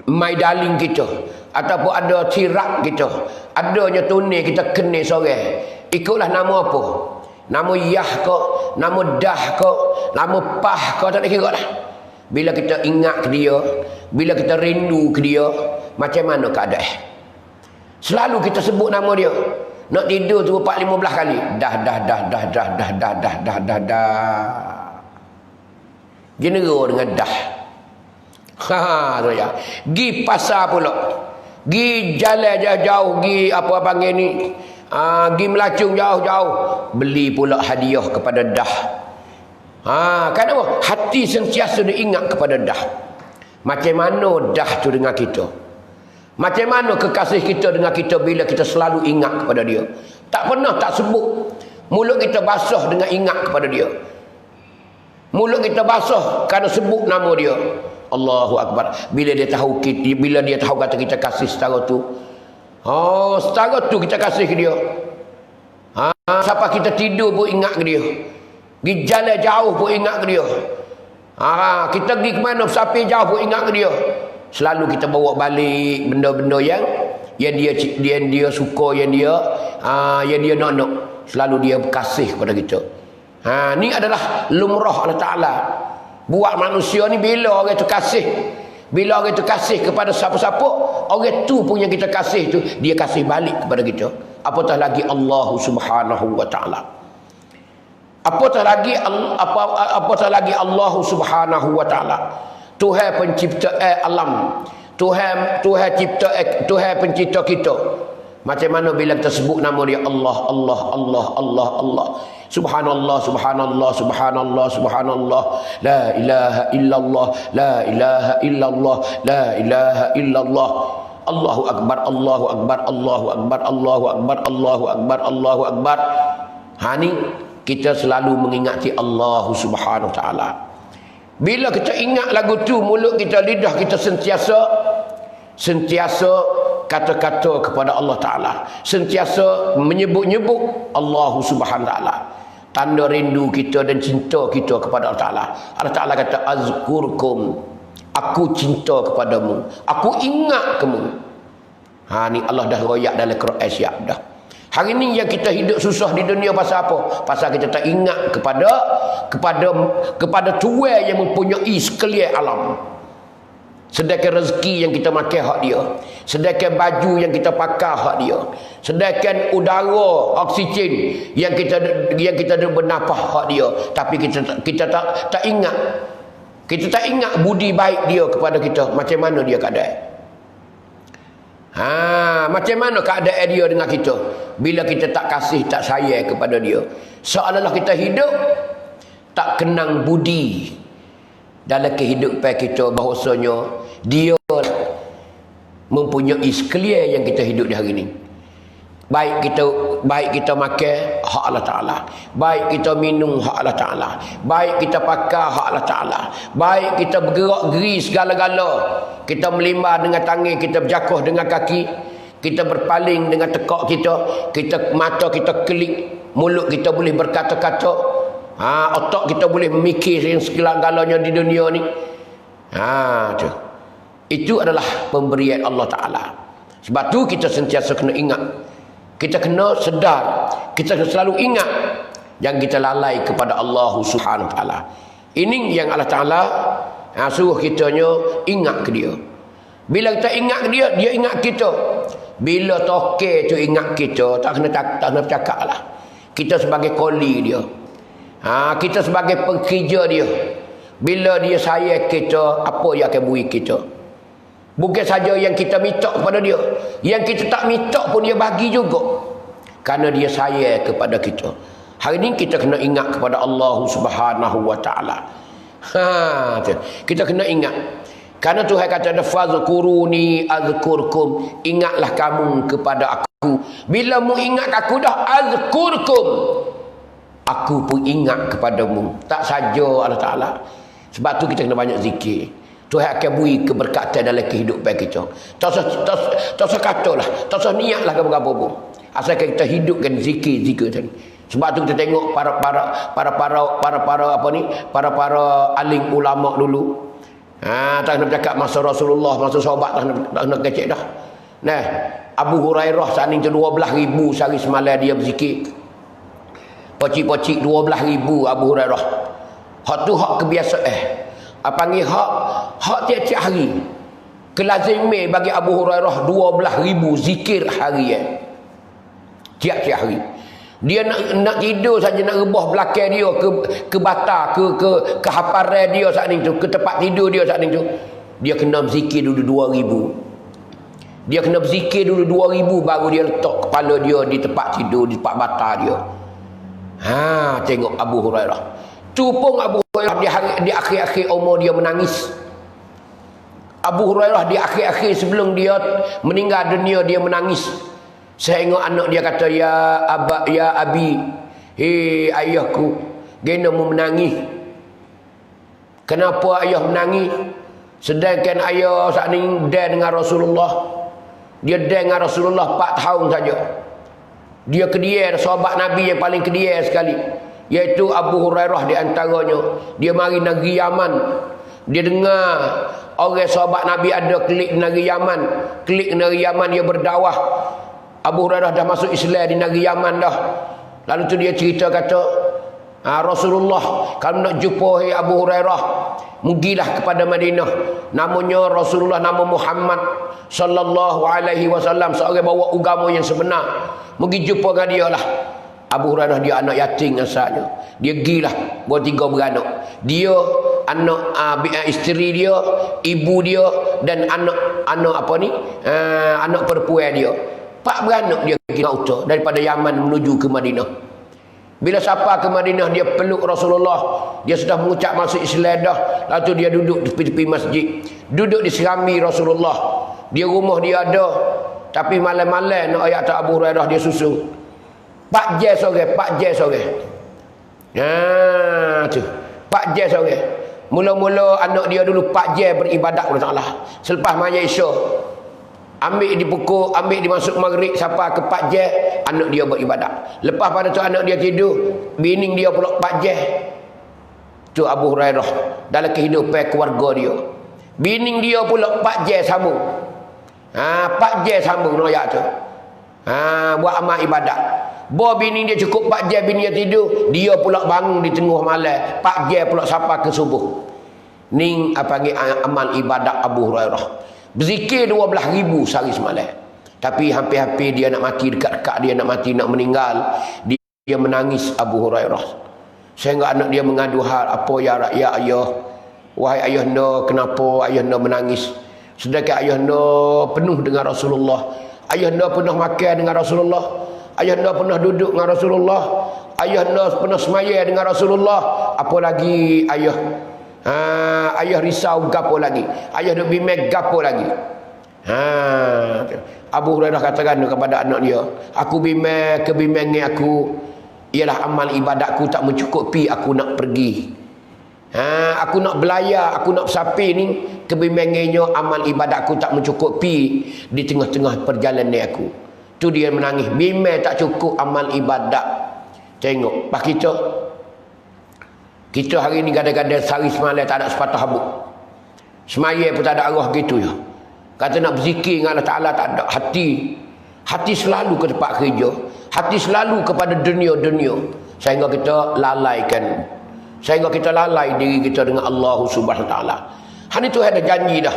my darling kita, ataupun ada tirak kita, adanya tunai kita kenal seorang. Ikutlah nama apa? Nama Yah ke, nama Dah ke, nama Pah ke, tak ada kira lah. Bila kita ingat ke dia, bila kita rindu ke dia, macam mana keadaan? Selalu kita sebut nama dia. Nak tidur tu 4-15 kali. Dah. General dengan dah. Tu ya. Gi pasar pula. Gi jalan jauh-jauh, gi apa panggil ni, gi melacung jauh-jauh, beli pula hadiah kepada dah. Kenapa? Hati sentiasa diingat kepada dah. Macam mana dah tu dengan kita? Macam mana kekasih kita dengan kita bila kita selalu ingat kepada dia? Tak pernah tak sebut. Mulut kita basah dengan ingat kepada dia. Mulut kita basah kerana sebut nama dia. Allahu Akbar. Bila dia tahu kata kita kasih setara tu. Setara tu kita kasih ke dia. Siapa kita tidur pun ingat ke dia. Pergi jalan jauh pun ingat ke dia. Kita pergi ke mana sampai jauh pun ingat ke dia. Selalu kita bawa balik benda-benda yang dia suka, yang dia nak. Selalu dia kasih kepada kita. Ni adalah lumrah Allah Ta'ala. Buat manusia ni bila orang tu kasih. Bila orang tu kasih kepada siapa-siapa, orang tu pun yang kita kasih tu, dia kasih balik kepada kita. Apatah lagi Allah Subhanahu Wa Ta'ala. Apatah lagi Allah Subhanahu Wa Ta'ala. Tuhan pencipta alam. Tuhan pencipta kita. Macam mana bila kita sebut nama dia Allah, Allah, Allah, Allah, Allah. Subhanallah, subhanallah, subhanallah, subhanallah. La ilaha illallah, la ilaha illallah, la ilaha illallah. Allahu Akbar, Allahu Akbar, Allahu Akbar, Allahu Akbar, Allahu Akbar, Allahu Akbar. Ni kita selalu mengingati Allah Subhanahu Wa Ta'ala. Bila kita ingat lagu tu, mulut kita, lidah kita sentiasa kata-kata kepada Allah Ta'ala. Sentiasa menyebut-nyebut Allah Subhanahu Wa Ta'ala. Tanda rindu kita dan cinta kita kepada Allah Ta'ala. Allah Ta'ala kata, azkurkum. Aku cinta kepadamu. Aku ingat kamu. Ni Allah dah royak dalam Quran siap dah. Hari ni yang kita hidup susah di dunia pasal apa? Pasal kita tak ingat kepada Tuhan yang mempunyai sekalian alam. Sedangkan rezeki yang kita makan hak dia. Sedangkan baju yang kita pakai hak dia. Sedangkan udara, oksigen yang kita bernafas hak dia. Tapi kita tak ingat. Kita tak ingat budi baik dia kepada kita. Macam mana dia keadaan? Macam mana keadaan dia dengan kita? Bila kita tak kasih, tak sayang kepada dia. Seolah-olah kita hidup tak kenang budi dalam kehidupan kita, bahawasanya dia mempunyai sekalian yang kita hidup di hari ini. Baik kita makan, hak Allah Ta'ala. Baik kita minum, hak Allah Ta'ala. Baik kita pakai, hak Allah Ta'ala. Baik kita bergerak-geri segala-gala. Kita melimba dengan tangan, kita berjakuh dengan kaki. Kita berpaling dengan tekak kita. Mata kita kelip. Mulut kita boleh berkata-kata. Otak kita boleh memikir segala-galanya di dunia ni. Tu. Itu adalah pemberian Allah Ta'ala. Sebab tu kita sentiasa kena ingat. Kita kena sedar. Kita kena selalu ingat. Jangan kita lalai kepada Allah Subhanahu Wa Ta'ala. Ini yang Allah Ta'ala suruh kitanya ingat ke dia. Bila kita ingat ke dia, dia ingat kita. Bila toke tu ingat kita, tak kena bercakap lah. Kita sebagai koli dia. Kita sebagai pekerja dia. Bila dia sayang kita, apa yang akan beri kita? Bukan saja yang kita minta kepada dia, yang kita tak minta pun dia bagi juga. Kerana dia sayang kepada kita. Hari ini kita kena ingat kepada Allah Subhanahu Wa Ta'ala. Kita kena ingat. Kerana Tuhan kata, fazkuruni azkurkum. Ingatlah kamu kepada aku. Bila mu ingat aku dah, azkurkum. Aku pun ingat kepadamu. Tak saja Allah Ta'ala. Sebab tu kita kena banyak zikir. Tuhan akan beri keberkatan dalam kehidupan kita. Tak usah kata lah. Tak usah niat lah apa-apa pun. Asalkan kita hidupkan zikir-zikir tadi. Sebab tu kita tengok para alim ulama dulu. Tak nak bercakap masa Rasulullah, masa sahabat tak nak kecek dah. Nah, Abu Hurairah saat ni tu 12,000 sehari semalam dia berzikir. Pocik-pocik 12,000 Abu Hurairah. Hak tu hak kebiasaan. Panggil hak tiap-tiap hari. Kelazimai bagi Abu Hurairah 12,000 zikir harian. Tiap-tiap hari. Dia nak tidur saja, nak rebah belakang dia ke bata, ke haparan dia saat ni tu, ke tempat tidur dia saat ni tu. Dia kena zikir dulu 2,000. Dia kena berzikir dulu 2000 baru dia letak kepala dia di tempat tidur, di tempat batal dia. Tengok Abu Hurairah. Tu pun Abu Hurairah di akhir-akhir umur dia menangis. Abu Hurairah di akhir-akhir sebelum dia meninggal dunia dia menangis. Saya tengok anak dia kata, ya abi, hei ayahku, gena mu menangis. Kenapa ayah menangis? Sedangkan ayah saat ini dia dengan Rasulullah. Dia dengan Rasulullah 4 tahun saja. Dia kedia, sahabat Nabi yang paling kedia sekali, iaitu Abu Hurairah di antaranya. Dia mari negeri Yaman. Dia dengar orang sahabat Nabi ada klik negeri Yaman. Klik negeri Yaman, dia berdakwah. Abu Hurairah dah masuk Islam di negeri Yaman dah. Lalu tu dia cerita kata, Rasulullah, kalau nak jumpa Abu Hurairah, mugilah kepada Madinah. Namanya Rasulullah, nama Muhammad sallallahu alaihi wasallam, seorang bawa agama yang sebenar. Mugi jumpa dengan dia lah. Abu Hurairah dia anak yatim asalnya. Dia gilah buat 3 beranak. Dia anak isteri dia, ibu dia dan anak perempuan dia. 4 beranak dia pergi utara daripada Yaman menuju ke Madinah. Bila sampai ke Madinah, dia peluk Rasulullah. Dia sudah mengucap masuk Islam dah. Lalu dia duduk di tepi-tepi masjid. Duduk di serami Rasulullah. Dia rumah dia ada. Tapi malam-malam nak ayat Abu Hurairah dia susun. 4 jam sore. Tu. 4 jam sore. Mula-mula anak dia dulu 4 jam beribadat kepada Allah. Selepas maya Isya, ambil dimasuk maghrib sampai ke 4 jam, anak dia beribadat. Lepas pada tu anak dia tidur, bini dia pula 4 jam. Tu Abu Hurairah dalam kehidupan keluarga dia. Bini dia pula 4 jam sambung. 4 jam sambung noyak tu. Buat amal ibadat. Bini dia cukup 4 jam bini dia tidur, dia pula bangun di tengah malam 4 jam pula sampai ke subuh. Ning apa panggil amal ibadat Abu Hurairah. Berzikir 12,000 sehari semalam. Tapi hampir-hampir dia nak mati, dekat-dekat dia nak mati, nak meninggal, dia menangis Abu Hurairah. Sehingga anak dia mengadu hal, apa ya rakyat ayah? Wahai ayahanda, kenapa ayahanda menangis? Sedangkan ayahanda penuh dengan Rasulullah. Ayahanda pernah makan dengan Rasulullah. Ayahanda pernah duduk dengan Rasulullah. Ayahanda pernah semaya dengan Rasulullah. Apa lagi ayah? Ayah risau gapo lagi? Ayah duk bimbang gapo lagi? Abu Hurairah katakan kepada anak dia, aku bimbang, kebimbangan aku ialah amal ibadatku tak mencukupi, aku nak pergi. Aku nak belayar, aku nak bersapi ni, kebimbangannya amal ibadatku tak mencukupi di tengah-tengah perjalanan aku. Tu dia menangis, bimbang tak cukup amal ibadat. Tengok, pas kita hari ni kadang-kadang sehari semalam tak ada sepatah habuk. Semaya pun tak ada arwah gitu ya. Kata nak berzikir dengan Allah Ta'ala tak ada hati. Hati selalu ke tempat kerja. Hati selalu kepada dunia-dunia. Sehingga kita lalaikan. Sehingga kita lalai diri kita dengan Allah Subhanahu Wa Ta'ala. Hari tu ada janji dah.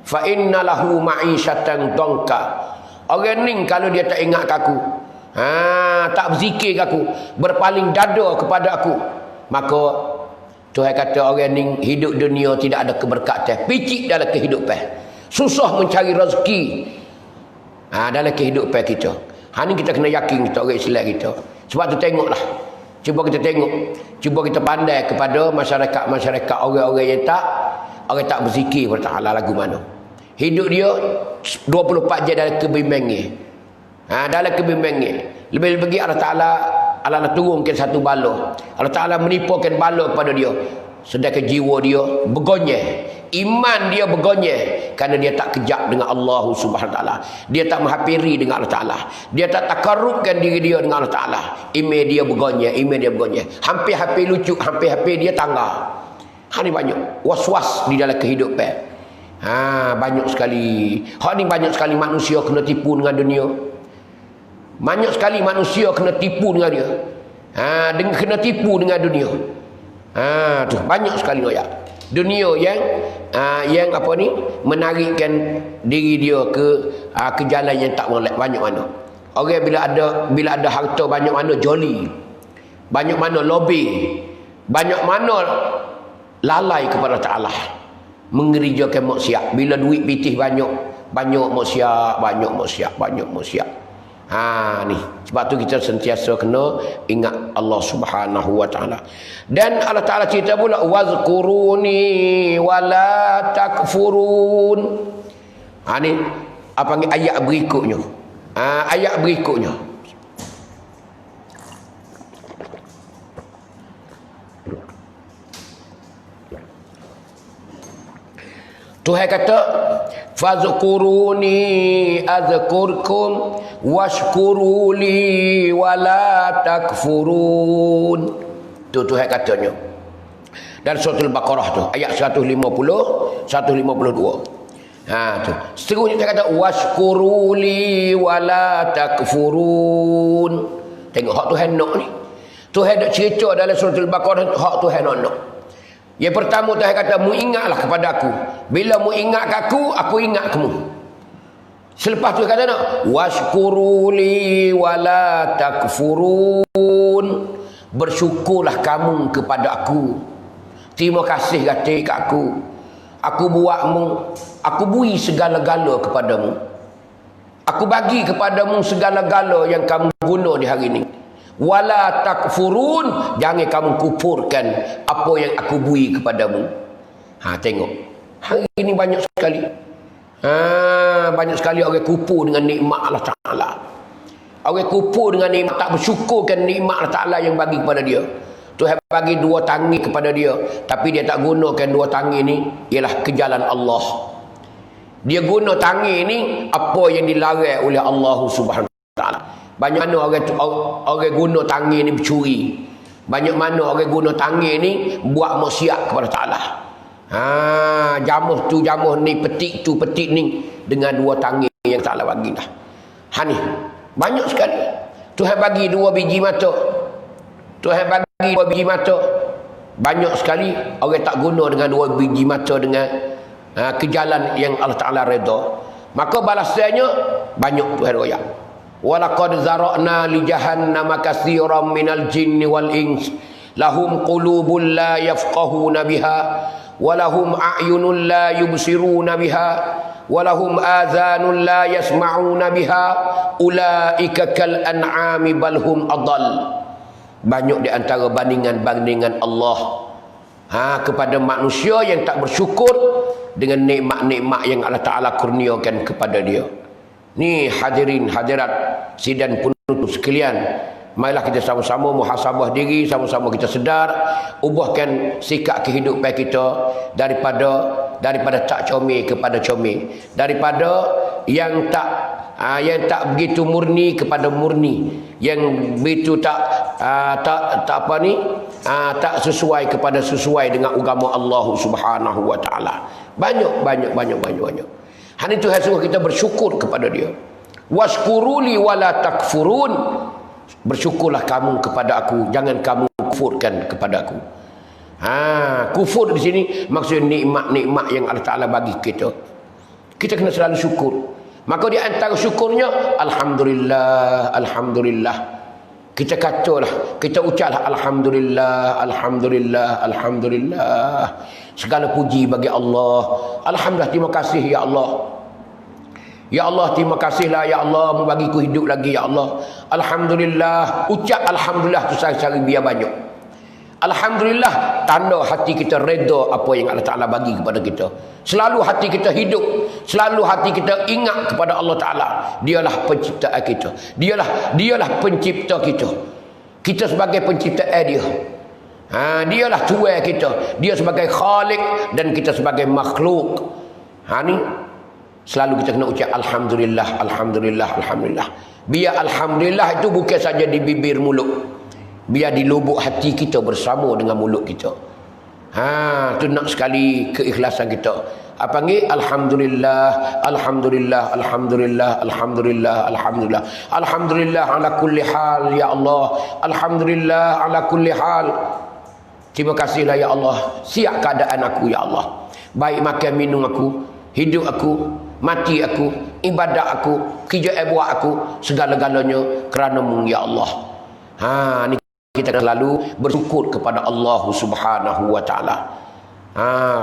Fa inna lahu ma'isyatan dhanka. Orang ni kalau dia tak ingat aku, tak berzikir aku, berpaling dada kepada aku, maka Tuhan kata orang ni hidup dunia tidak ada keberkatan, picik dalam kehidupan, susah mencari rezeki dalam kehidupan kita. Ni kita kena yakin kita orang Islam kita. Sebab tu tengoklah, cuba kita pandai kepada masyarakat orang-orang yang tak berzikir kepada Allah lagu mana. Hidup dia 24 jam dalam kebimbangan. Dalam kebimbangan. Lebih-lebih Allah Ta'ala turunkan satu bala. Allah Ta'ala menipukan bala kepada dia. Sedangkan jiwa dia bergonyeh. Iman dia bergonyeh. Kerana dia tak kejap dengan Allah Subhanahu Wa Ta'ala. Dia tak menghampiri dengan Allah Ta'ala. Dia tak takarrubkan diri dia dengan Allah Ta'ala. Iman dia bergonyeh. Hampir-hampir lucu. Hampir-hampir dia tangga. Ini banyak. Was-was di dalam kehidupan. Banyak sekali. Ni banyak sekali manusia kena tipu dengan dunia. Banyak sekali manusia kena tipu dengan dia. Kena tipu dengan dunia. Tu banyak sekali noyak. Dunia yang apa ni menarikkan diri dia ke jalan yang tak molek. Banyak mana orang bila ada harta banyak mana joli, banyak mana lobby, banyak mana lalai kepada Ta'ala, mengerjakan maksiat. Bila duit pitih banyak, banyak maksiat, banyak maksiat, banyak maksiat. Ni sebab tu kita sentiasa kena ingat Allah Subhanahu wa taala. Dan Allah Taala cerita pula wazkuruni wala takfurun. Ni apa panggil ayat berikutnya. Ayat berikutnya. Tuhan kata fazkuruni azkurkum washkuruli wala takfurun. Tu Tuhan katanya dan surah Al-Baqarah tu ayat 150 152. Tu seterusnya dia kata washkuruli wala takfurun. Tengok hak Tuhan nak ni. Tuhan dak cerita dalam surah Al-Baqarah hak Tuhan nak. Yang pertama Tuhan kata, mu ingatlah kepada aku. Bila mu ingat aku ingat kamu. Selepas tu kata nak, washkuruli wala takfurun. Bersyukurlah kamu kepada aku. Terima kasih kata kat aku. Aku buatmu, aku beri segala-gala kepadamu. Aku bagi kepadamu segala-gala yang kamu guna di hari ini. Wala takfurun, jangan kamu kufurkan apa yang aku beri kepadamu. Tengok. Hari ini banyak sekali. Banyak sekali orang kufur dengan nikmat Allah Taala. Orang kufur dengan nikmat, tak bersyukurkan nikmat Allah Taala yang bagi kepada dia. Tuhan bagi 2 tangan kepada dia, tapi dia tak gunakan 2 tangan ni ialah ke jalan Allah. Dia guna tangan ni apa yang dilarang oleh Allah Subhanahu Wa Taala. Banyak mana orang guna tangan ni bercuri. Banyak mana orang guna tangan ni buat maksiat kepada Ta'ala. Jamuh tu jamuh ni, petik tu petik ni dengan 2 tangan yang Ta'ala bagi dah. Ni banyak sekali. Tuhan bagi 2 biji mata. Tuhan bagi 2 biji mata. Banyak sekali orang tak guna dengan 2 biji mata dengan ke jalan yang Allah Ta'ala redha. Maka balasannya banyak Tuhan royak. Walaqad zara'na li jahannama katsiran minal jinni wal ins lahum qulubun la yafqahuna biha wa lahum a'yunun la yubsiruna biha wa lahum adhanun la yasma'una biha ulaika kal an'ami bal hum adall. Banyak di antara bandingan-bandingan Allah kepada manusia yang tak bersyukur dengan nikmat-nikmat yang Allah Ta'ala kurniakan kepada dia. Ni hadirin hadirat sidang penutup sekalian, marilah kita sama-sama muhasabah diri, sama-sama kita sedar, ubahkan sikap kehidupan kita daripada tak comel kepada comel, daripada yang tak begitu murni kepada murni, yang begitu tak sesuai kepada sesuai dengan agama Allah Subhanahu Wa Taala. Banyak. Hari Tuhan suruh kita bersyukur kepada dia. Washkuruli wala takfurun. Bersyukurlah kamu kepada aku, jangan kamu kufurkan kepada aku. Kufur di sini maksudnya nikmat-nikmat yang Allah Taala bagi kita. Kita kena selalu syukur. Maka di antara syukurnya alhamdulillah, alhamdulillah. Kita katalah, kita ucaplah alhamdulillah, alhamdulillah, alhamdulillah. Segala puji bagi Allah. Alhamdulillah, terima kasih ya Allah. Ya Allah, terima kasihlah ya Allah membagiku hidup lagi ya Allah. Alhamdulillah, ucap alhamdulillah tu sehari-hari biar banyak. Alhamdulillah, tanda hati kita redha apa yang Allah Ta'ala bagi kepada kita. Selalu hati kita hidup, selalu hati kita ingat kepada Allah Ta'ala. Dialah penciptaan kita, dialah pencipta kita. Kita sebagai penciptaan dia. Dialah tuan kita, dia sebagai khalik dan kita sebagai makhluk. Ni selalu kita kena ucap alhamdulillah, alhamdulillah, alhamdulillah. Biar alhamdulillah itu bukan saja di bibir mulut, biar di lubuk hati kita bersama dengan mulut kita. Tu nak sekali keikhlasan kita. Apa panggil? Alhamdulillah, alhamdulillah, alhamdulillah, alhamdulillah, alhamdulillah. Alhamdulillah ala kulli hal ya Allah. Alhamdulillah ala kulli hal. Terima kasihlah ya Allah. Siap keadaan aku ya Allah. Baik makan minum aku, hidup aku, mati aku, ibadat aku, kerja buat aku, segala-galanya kerana-Mu ya Allah. Ni kita selalu bersyukur kepada Allah Subhanahu Wa Taala.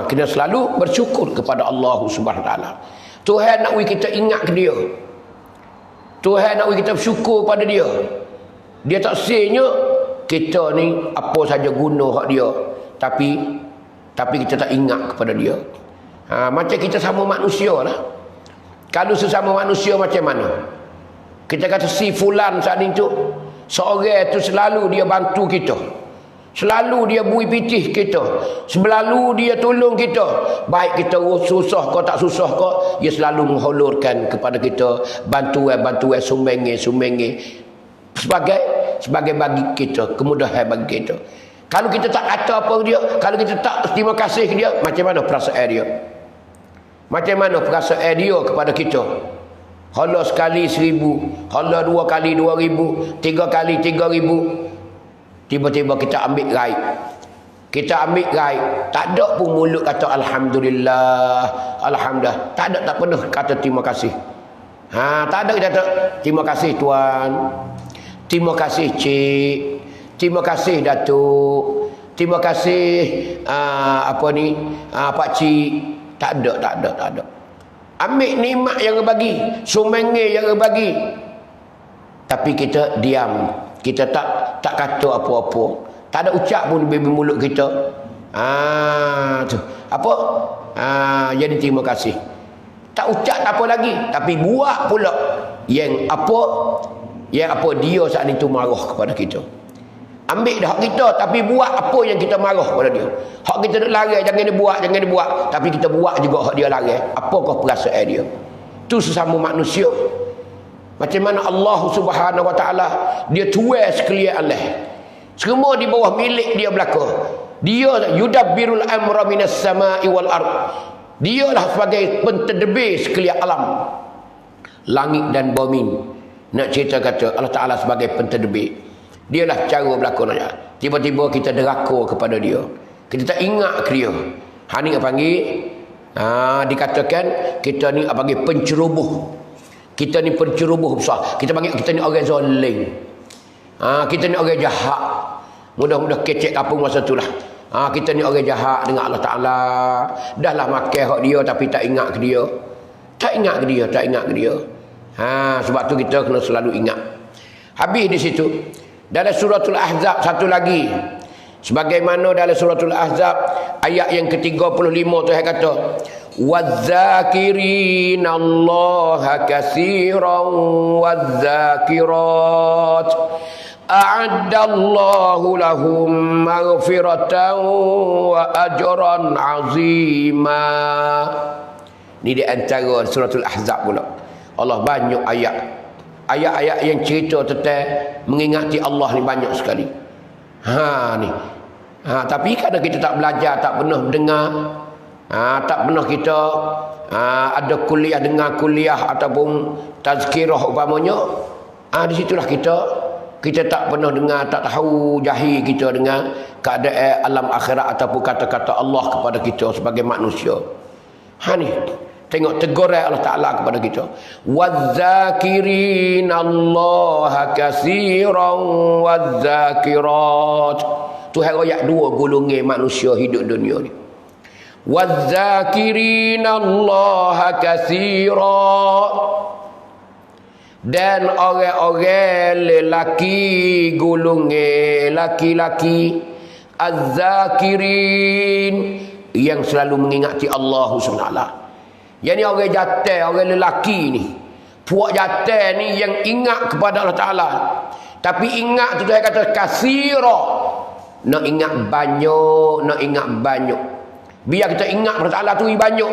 Kita selalu bersyukur kepada Allah Subhanahu Wa Taala. Tuhan nak kita ingat ke dia. Tuhan nak kita bersyukur pada dia. Dia tak senya kita ni apa saja guna hak dia, tapi kita tak ingat kepada dia. Macam kita sama manusia lah. Kalau sesama manusia macam mana? Kita kata si fulan saat itu, seorang tu selalu dia bantu kita, selalu dia bui pitih kita, selalu dia tolong kita, baik kita susah kau tak susah kau, dia selalu menghulurkan kepada kita bantuan sumbangan sebagai bagi kita, kemudahan bagi kita. Kalau kita tak kata apa dia, kalau kita tak terima kasih dia, macam mana perasaan dia? Macam mana perasaan dia kepada kita? Hala sekali 1,000, hala 2 kali 2,000, 3 kali 3,000. Tiba-tiba kita ambil raib. Kita ambil raib. Tak ada pun mulut kata Alhamdulillah, Alhamdulillah. Tak ada, tak pernah kata terima kasih. Tak ada kita kata terima kasih Tuan, terima kasih Cik, terima kasih Datuk, terima kasih Pak Cik. Tak ada. Ambil nikmat yang bagi, sumbangan yang bagi, tapi kita diam. Kita tak kata apa-apa. Tak ada ucap pun di mulut kita. Tu. Apa? Jadi terima kasih. Tak ucap tak apa lagi, tapi buat pula yang apa dia saat itu marah kepada kita. Ambil dah hak kita, tapi buat apa yang kita marah pada dia. Hak kita nak larang, jangan dia buat, tapi kita buat juga hak dia larang. Apakah perasaan dia? Tu sesama manusia. Macam mana Allah Subhanahu Wa Taala dia tuai sekalian Allah. Semua di bawah milik dia belaka. Dia yudabbirul amra minas sama'i wal ard. Dialah sebagai pentadbir sekalian alam, langit dan bumi. Nak cerita kata Allah Taala sebagai pentadbir. Dialah cara berlakonnya. Tiba-tiba kita deraka kepada dia, kita tak ingat ke dia. Ni apa panggil? Dikatakan kita ni apa panggil penceroboh. Kita ni penceroboh besar. Kita panggil kita ni orang zalim. Kita ni orang jahat. Mudah-mudah kecek kampung masa itulah. Kita ni orang jahat dengan Allah Taala. Dahlah makan hak dia tapi tak ingat ke dia. Tak ingat ke dia. Sebab tu kita kena selalu ingat. Habis di situ. Dalam suratul Ahzab satu lagi. Sebagaimana dalam suratul Ahzab ayat yang ke-35 Tuhan kata, "Wadz-dzakirina Allaha katsiran wadz-dzakirat a'addallahu lahum maghfiratan wa ajran 'azima." Ini di antara suratul Ahzab pula. Allah banyak ayat-ayat yang cerita tentang mengingati Allah ni banyak sekali. Tapi kadang kita tak belajar, tak pernah dengar, tak pernah kita ada kuliah, dengar kuliah ataupun tazkirah umpamanya. Di situlah kita tak pernah dengar, tak tahu, jahil kita dengan keadaan alam akhirat ataupun kata-kata Allah kepada kita sebagai manusia. Ni tengok teguran Allah Ta'ala kepada kita. وَالذَّاكِرِينَ اللَّهَ كَثِيرًا وَالذَّاكِرَاتِ. Tuhan royak dua golongan manusia hidup dunia ni. وَالذَّاكِرِينَ اللَّهَ كَثِيرًا. Dan orang-orang lelaki, golongan laki-laki, az-zakirin, yang selalu mengingati Allah SWT. Yang ni orang jantan, orang lelaki ni, puak jantan ni yang ingat kepada Allah Ta'ala. Tapi ingat tu Tuhan kata kasira. Nak ingat banyak. Biar kita ingat Allah Ta'ala tu banyak.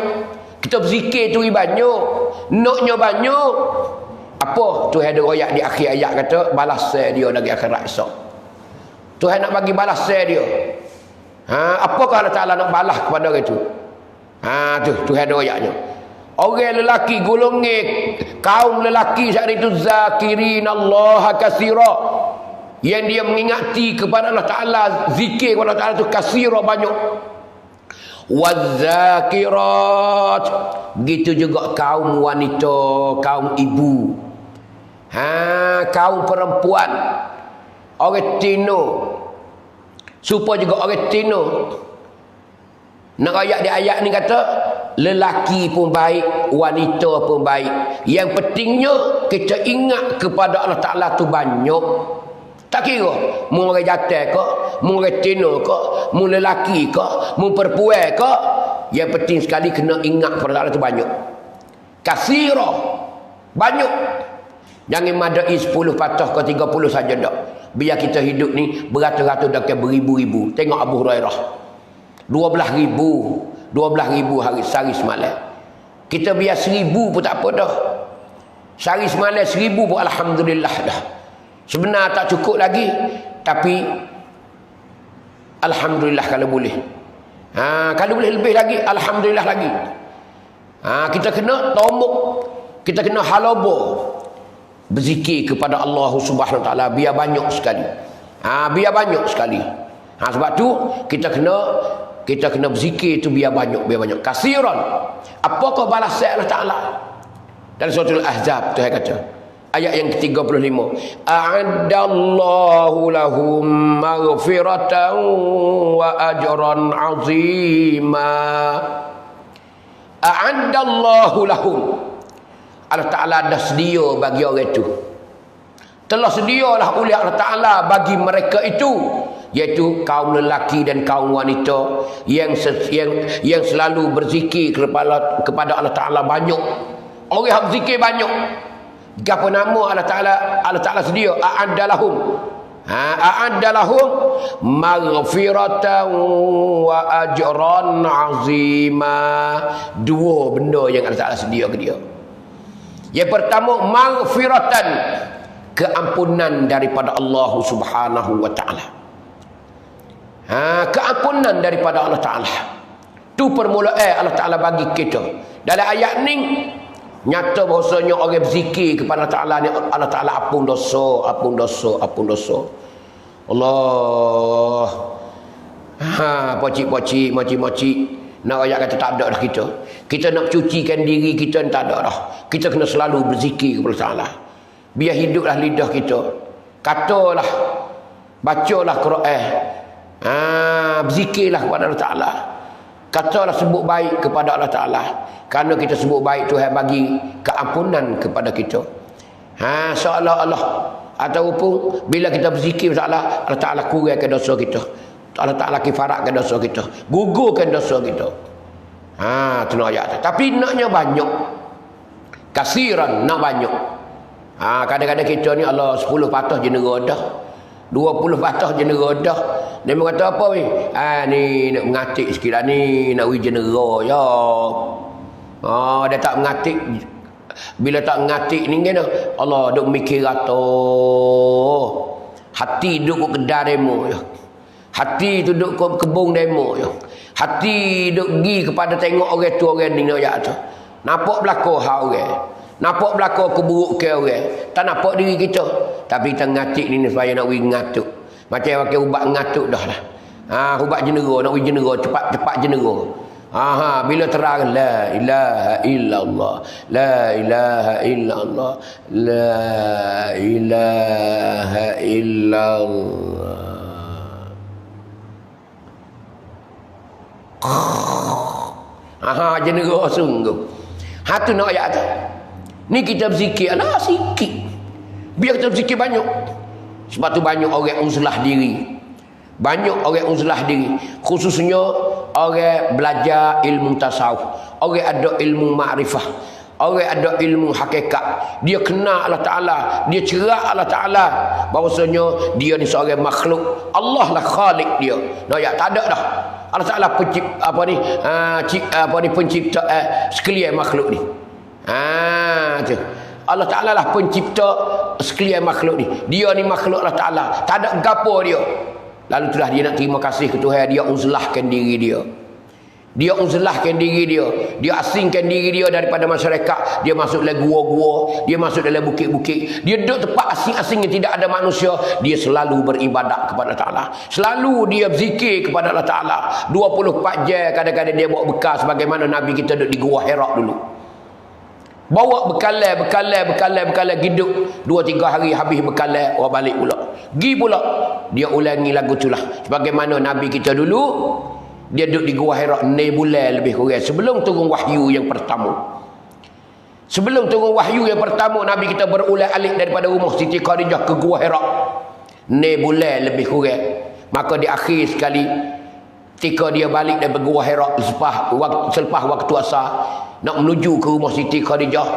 Kita berzikir tu banyak. Naknya banyak. Apa Tuhan ada royak di akhir ayat kata balas dia dari akhirat esok. Tuhan nak bagi balas dia. Apakah Allah Ta'ala nak balas kepada orang itu? Tu Tuhan ada royaknya. Orang lelaki, golongan kaum lelaki saat itu zakirin Allah katsira, yang dia mengingati kepada Allah Ta'ala, zikir kepada Allah Ta'ala itu katsira banyak. Wadzakirat, begitu juga kaum wanita, kaum ibu, kaum perempuan, orang tino, supaya juga orang tino. Nak ayat di ayat ni kata lelaki pun baik, wanita pun baik. Yang pentingnya kita ingat kepada Allah Ta'ala tu banyak. Tak kira mu orang jantan ke, mu orang tina ke, mu lelaki ke, mu perempuan ke, yang penting sekali kena ingat kepada Allah tu banyak. Kasira, banyak. Jangan madai 10 patah ke 30 saja dak. Biar kita hidup ni beratus-ratus dan beribu-ribu. Tengok Abu Hurairah. 12,000 hari sehari semalam. Kita biar 1,000 pun tak apa dah. Sehari semalam 1,000 pun alhamdulillah dah. Sebenarnya tak cukup lagi, tapi alhamdulillah kalau boleh. Kalau boleh lebih lagi, alhamdulillah lagi. Kita kena tomuk, kita kena halobo berzikir kepada Allah Subhanahu Wa Taala biar banyak sekali. Biar banyak sekali. Sebab tu kita kena berzikir tu biar banyak. Kasiran. Apakah balasan Allah Taala? Dalam surah Al-Ahzab Tuhan kata, ayat yang ke-35, a'addallahu lahum maghfiratan wa ajran 'azima. A'addallahu lahum, Allah Ta'ala dah sedia bagi orang itu. Telah sedialah oleh Allah Ta'ala bagi mereka itu, iaitu kaum lelaki dan kaum wanita yang selalu berzikir kepada Allah Ta'ala banyak. Orang yang berzikir banyak. Apa nama Allah Ta'ala sedia? A'addalahum. A'addalahum maghfiratan wa ajran 'azima. Dua benda yang Allah Ta'ala sedia ke dia. Yang pertama, maghfiratan, keampunan daripada Allah Subhanahu Wa Taala. Keampunan daripada Allah Taala. Tu permulaan Allah Taala bagi kita. Dalam ayat ni nyata bahasanya orang berzikir kepada Allah Taala ni, Allah Taala ampun dosa. Allah. Pocik-pocik, moci-moci. Nak ayat kata tak ada dah kita. Kita nak cucikan diri kita tak ada dah. Kita kena selalu berzikir kepada Allah. Biar hiduplah lidah kita. Katalah, bacalah Quran. Berzikirlah kepada Allah Ta'ala. Katalah sebut baik kepada Allah Ta'ala. Kerana kita sebut baik, Tuhan bagi keampunan kepada kita. Seolah-olah ataupun bila kita berzikir Allah Ta'ala kurangkan dosa kita. Allah Ta'ala kifaratkan dosa kita, gugurkan dosa kita. Tu nak ayat. Tapi naknya banyak. Kasiran, nak banyak. Kadang-kadang kita ni Allah 10 patah jenera dah. 20 patah jenera dah. Dia kata apa weh? Ni nak mengatik sikit lah ni, nak wih jenera ya. Dia tak mengatik. Bila tak mengatik ni kan, Allah duk mikir kata, hati duk ke kedai demo ya. Hati tu duduk ke kebun demo je. Hati duduk pergi kepada tengok orang tu orang ni ya tu. Nampak belakang hak orang. Nampak belakang keburuk ke orang. Tak nampak diri kita. Tapi kita ngatik ni supaya nak pergi ngatuk. Macam pakai ubat ngatuk dah lah. Ubat jenera, nak pergi jenera, cepat-cepat jenera. Bila terang la ilaha illallah, la ilaha illallah, la ilaha illallah. Jenera sungguh. Tu nak ayat tu. Ni kita berzikir lah sikit. Biar kita berzikir banyak. Sebab tu banyak orang uzlah diri. Banyak orang uzlah diri. Khususnya orang belajar ilmu tasawuf. Orang ada ilmu ma'rifah. Orang ada ilmu hakikat. Dia kenal Allah Ta'ala. Dia cerak Allah Ta'ala. Bahawasanya dia ni seorang makhluk. Allah lah khalik dia. Nah, ya, tak ada dah. Allah Ta'ala pencipta sekalian makhluk ni. Tu. Allah Ta'ala lah pencipta sekalian makhluk ni. Dia ni makhluk Allah Ta'ala. Tak ada gapo dia. Lalu itulah dia nak terima kasih ke Tuhan. Dia uzlahkan diri dia. Dia uzlahkan diri dia. Dia asingkan diri dia daripada masyarakat. Dia masuk dalam gua-gua. Dia masuk dalam bukit-bukit. Dia duduk tempat asing-asing yang tidak ada manusia. Dia selalu beribadat kepada Allah Ta'ala. Selalu dia berzikir kepada Allah Ta'ala. 24 jam kadang-kadang dia bawa bekal. Sebagaimana Nabi kita duduk di Gua Hira dulu. Bawa bekalan hidup 2-3 hari habis bekalan, orang balik pula. Gi pula dia ulangi lagu itulah. Sebagaimana Nabi kita dulu Dia duduk di Gua Hira 6 bulan lebih kurang sebelum turun wahyu yang pertama. Sebelum turun wahyu yang pertama, Nabi kita berulang-alik daripada rumah Siti Khadijah ke Gua Hira 6 bulan lebih kurang. Maka di akhir sekali ketika dia balik dari Gua Hira selepas waktu asar nak menuju ke rumah Siti Khadijah,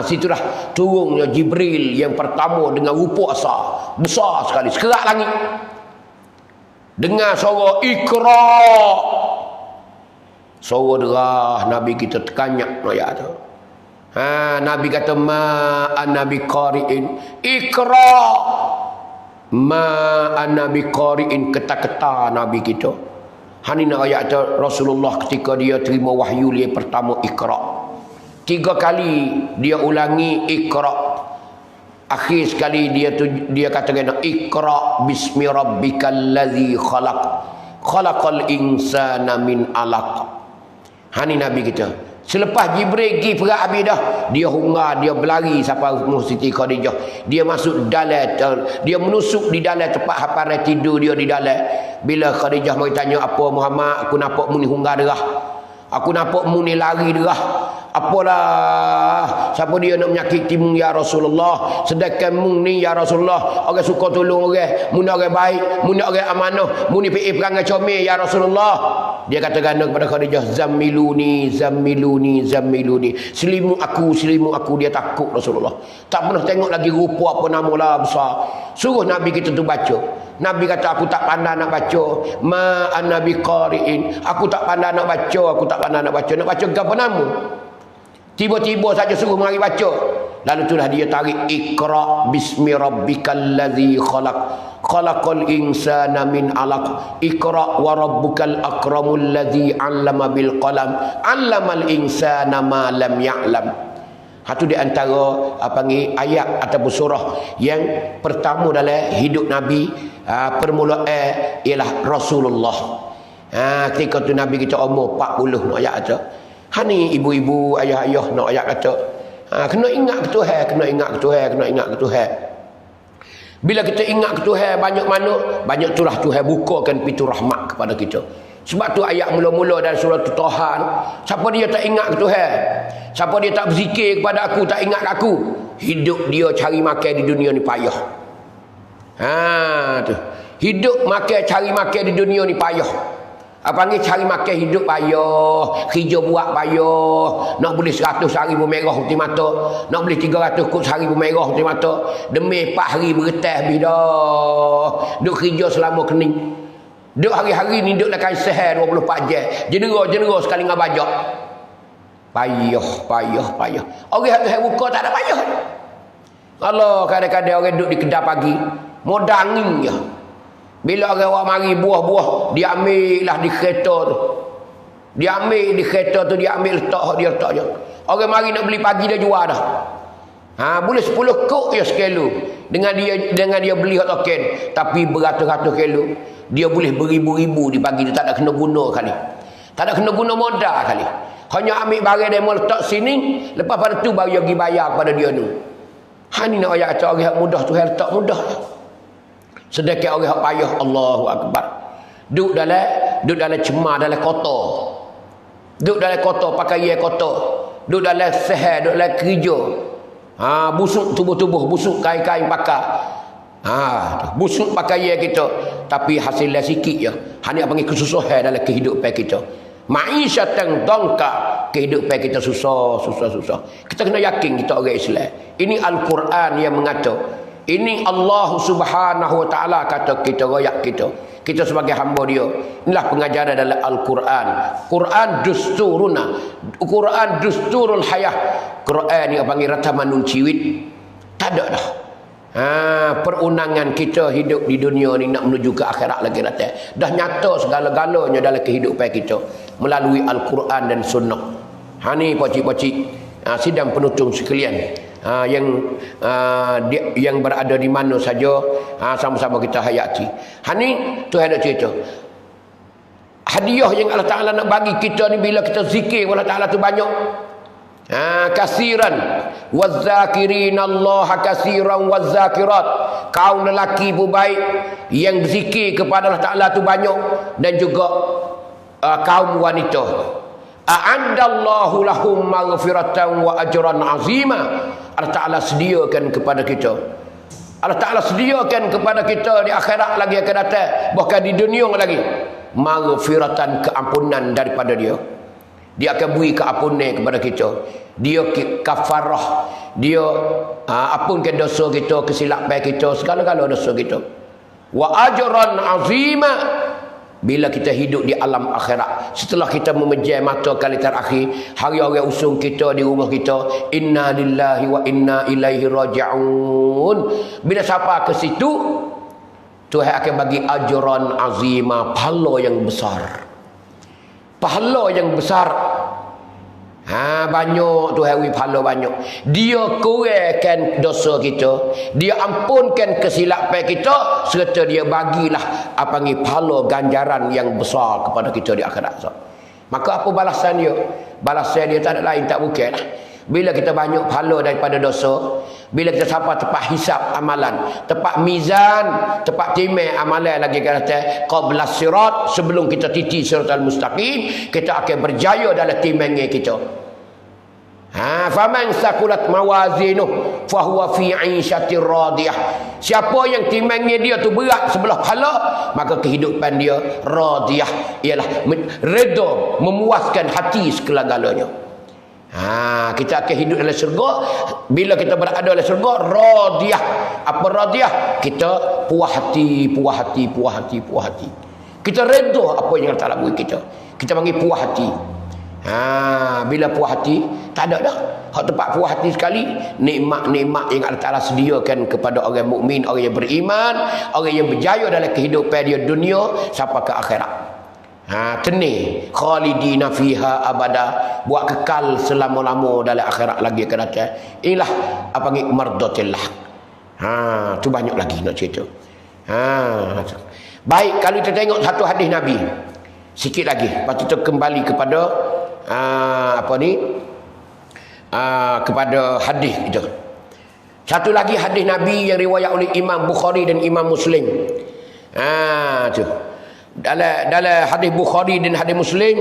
situlah turunnya Jibril yang pertama dengan rupa asar besar sekali, sekerak langit. Dengar suara Iqra. Suara derah Nabi kita terkanyak ayat tu. Nabi kata ma an-nabi qari'in Iqra. Ma an-nabi qari'in, kata-kata Nabi kita. Hani nak ayat tu Rasulullah ketika dia terima wahyu dia pertama Iqra. 3 kali dia ulangi Iqra. Akhir sekali dia katakan Iqra bismi rabbikal ladzi khalaq. Khalaqal insana min 'alaq. Hani Nabi kita. Selepas Jibril pergi perang habis dah, dia hungar, dia berlari sampai rumah Siti Khadijah. Dia masuk dalam, dia menusuk di dalam tempat hamparan tidur dia di dalam. Bila Khadijah mau tanya, apa Muhammad, aku nampak mu ni hungar darah. Aku nampak mu ni lari darah. Apalah, siapa dia nak menyakiti mu ya Rasulullah? Sedangkan mu ni ya Rasulullah orang suka tolong orang, mu ni orang baik, mu ni orang amanah, mu ni pergi perangai comel ya Rasulullah. Dia kata ganda kepada Khadijah, zammiluni zammiluni zammiluni, selimu aku. Dia takut Rasulullah, tak pernah tengok lagi rupa apa nama lah besar. Suruh Nabi kita tu baca. Nabi kata aku tak pandai nak baca. Ma an-nabi qari'in, aku tak pandai nak baca, nak baca apa nama. Tiba-tiba saja suruh mari baca. Lalu itulah dia tarik Iqra bismi rabbikal ladzi khalaq. Khalaqal insana min 'alaq. Iqra wa rabbukal akramul ladzi 'allama bil qalam. 'Allamal insana ma lam ya'lam. Satu di antara ayat ataupun surah yang pertama dalam hidup Nabi, permulaan ialah Rasulullah. Ketika tu Nabi kita umur 40 nak ayat tu. Hani ibu-ibu, ayah-ayah nak ayat kata, kena ingat ke Tuhan, kena ingat ke Tuhan. Bila kita ingat ke Tuhan banyak mana, banyak itulah Tuhan bukakan pintu rahmat kepada kita. Sebab tu ayat mula-mula dalam surah Tuhan, siapa dia tak ingat ke Tuhan, siapa dia tak berzikir kepada aku, tak ingat aku, hidup dia cari makan di dunia ni payah. Tu. Hidup makan, cari makan di dunia ni payah. Apa panggil cari makan hidup payah, kerja buat payah, nak beli 100 hari pun merah putih mata, nak beli 300 kut sehari pun merah putih mata, demi 4 hari beretas habis dah. Duk kerja selama kening. Duk hari-hari ni duk dekat seher 24 jam. Jenera sekali dengan bajak. Payah. Orang tu buka tak ada payah. Allah kadang-kadang orang duk di kedai pagi, modal angin je. Bila orang mari buah-buah, dia ambil lah di kereta tu. Dia ambil di kereta tu, dia ambil letak dia letak je. Orang mari nak beli pagi dia jual dah. Boleh 10 kok ya sekilo. Dengan dia beli hot token, tapi beratus-ratus kilo. Dia boleh beribu-ribu di pagi tu, tak ada kena guna kali. Tak ada kena guna modal kali. Hanya ambil barang dia mau letak sini, lepas pada tu baru dia pergi bayar pada dia tu. Ni nak ayat kata orang mudah tu letak mudah. Sedangkan orang payah, Allahu Akbar. Duduk dalam cemar, dalam kotor. Duduk dalam kotor, pakai air kotor. Duduk dalam seher, duduk dalam kerja. Busuk tubuh-tubuh, busuk kain-kain pakar. Busuk pakai air kita. Tapi hasilnya sikit je. Hanya panggil kesusahan dalam kehidupan kita. Ma'isyatan dongka, kehidupan kita susah. Kita kena yakin kita orang Islam. Ini Al-Quran yang mengatakan. Ini Allah Subhanahu Wa Taala kata kita, royak kita. Kita sebagai hamba dia. Inilah pengajaran dalam Al-Quran. Quran dusturuna. Quran dusturul hayah. Quran yang panggil ratamanun ciwit. Tak ada dah. Perundangan kita hidup di dunia ni nak menuju ke akhirat lagi datang. Dah nyata segala-galanya dalam kehidupan kita melalui Al-Quran dan Sunnah. Ni pocik-pocik, sidang penutup sekalian. Yang berada di mana saja, sama-sama kita hayati. Ni Tuhan ada cerita. Hadiah yang Allah Ta'ala nak bagi kita ni bila kita zikir Allah Ta'ala tu banyak. Kasiran wazakirin Allah kasiran wazakirat. Kaum lelaki pun baik yang berzikir kepada Allah Ta'ala tu banyak, dan juga kaum wanita. A'andallahu lahum maghfiratan wa ajran azima. Allah Ta'ala sediakan kepada kita, Allah Ta'ala sediakan kepada kita di akhirat lagi akan datang, bahkan di dunia lagi, maghfiratan, keampunan daripada dia. Dia akan beri keampunan kepada kita. Dia kafarah, dia ampunkan dosa kita, kesilapan kita, segala-gala dosa kita. Wa ajran azima, bila kita hidup di alam akhirat, setelah kita memejam mata kali terakhir, hari orang usung kita di rumah kita, inna lillahi wa inna ilaihi raji'un. Bila siapa ke situ, Tuhan akan bagi ajran azima, pahala yang besar. Pahala yang besar. Banyak Tuhan beri pahala banyak. Dia kurangkan dosa kita, dia ampunkan kesilapan kita, serta dia bagilah pahala ganjaran yang besar kepada kita di akhirat. Maka apa balasan dia? Balasan dia tak ada lain, tak bukan lah. Bila kita banyak pahala daripada dosa, bila kita sampai tepat hisab amalan, tepat mizan, tepat timai amalan lagi kata qabla sirat, sebelum kita titi siratal mustaqim, kita akan berjaya dalam timai kita. Faman sakulat mawazinuh fahuwa fi 'ishatir radiyah. Siapa yang timangnya dia tu berat sebelah pahala, maka kehidupan dia radiyah, ialah redha, memuaskan hati segala-galanya. Kita akan hidup dalam syurga. Bila kita berada dalam syurga, radiyah. Apa radiyah? Kita puas hati, puas hati, puas hati, puas hati. Kita redha apa yang Allah Ta'ala beri kita. Kita panggil puas hati. Bila puas hati, tak ada dah. Hak tempat puas hati sekali, nikmat-nikmat yang Allah Ta'ala sediakan kepada orang mukmin, orang yang beriman, orang yang berjaya dalam kehidupan dia dunia sampai ke akhirat. Tenir khalidina fiha abada, buat kekal selama-lama dalam akhirat lagi akan datang. Inilah apa panggil mardatillah. Tu banyak lagi nak cerita. Baik, kalau kita tengok satu hadis Nabi sikit lagi, lepas kita kembali kepada kepada hadis itu. Satu lagi hadis Nabi yang riwayat oleh Imam Bukhari dan Imam Muslim. Tu dalam hadis Bukhari dan hadis Muslim,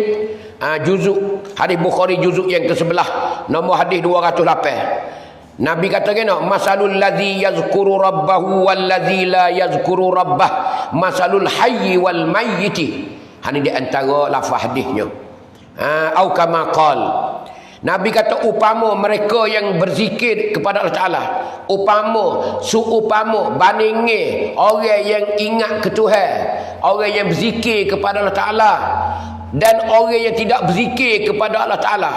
juzuk hadis Bukhari juzuk yang ke-11, nombor hadis 208. Nabi kata kena, masalul ladzi yazkuru rabbahu wal ladzi la yazkuru rabbah masalul hayyi wal mayyiti. Ini di antara lafaz hadisnya. Au kama qal, Nabi kata upama mereka yang berzikir kepada Allah Ta'ala, upama bandingnya orang yang ingat ke Tuhan, orang yang berzikir kepada Allah Ta'ala, dan orang yang tidak berzikir kepada Allah Ta'ala.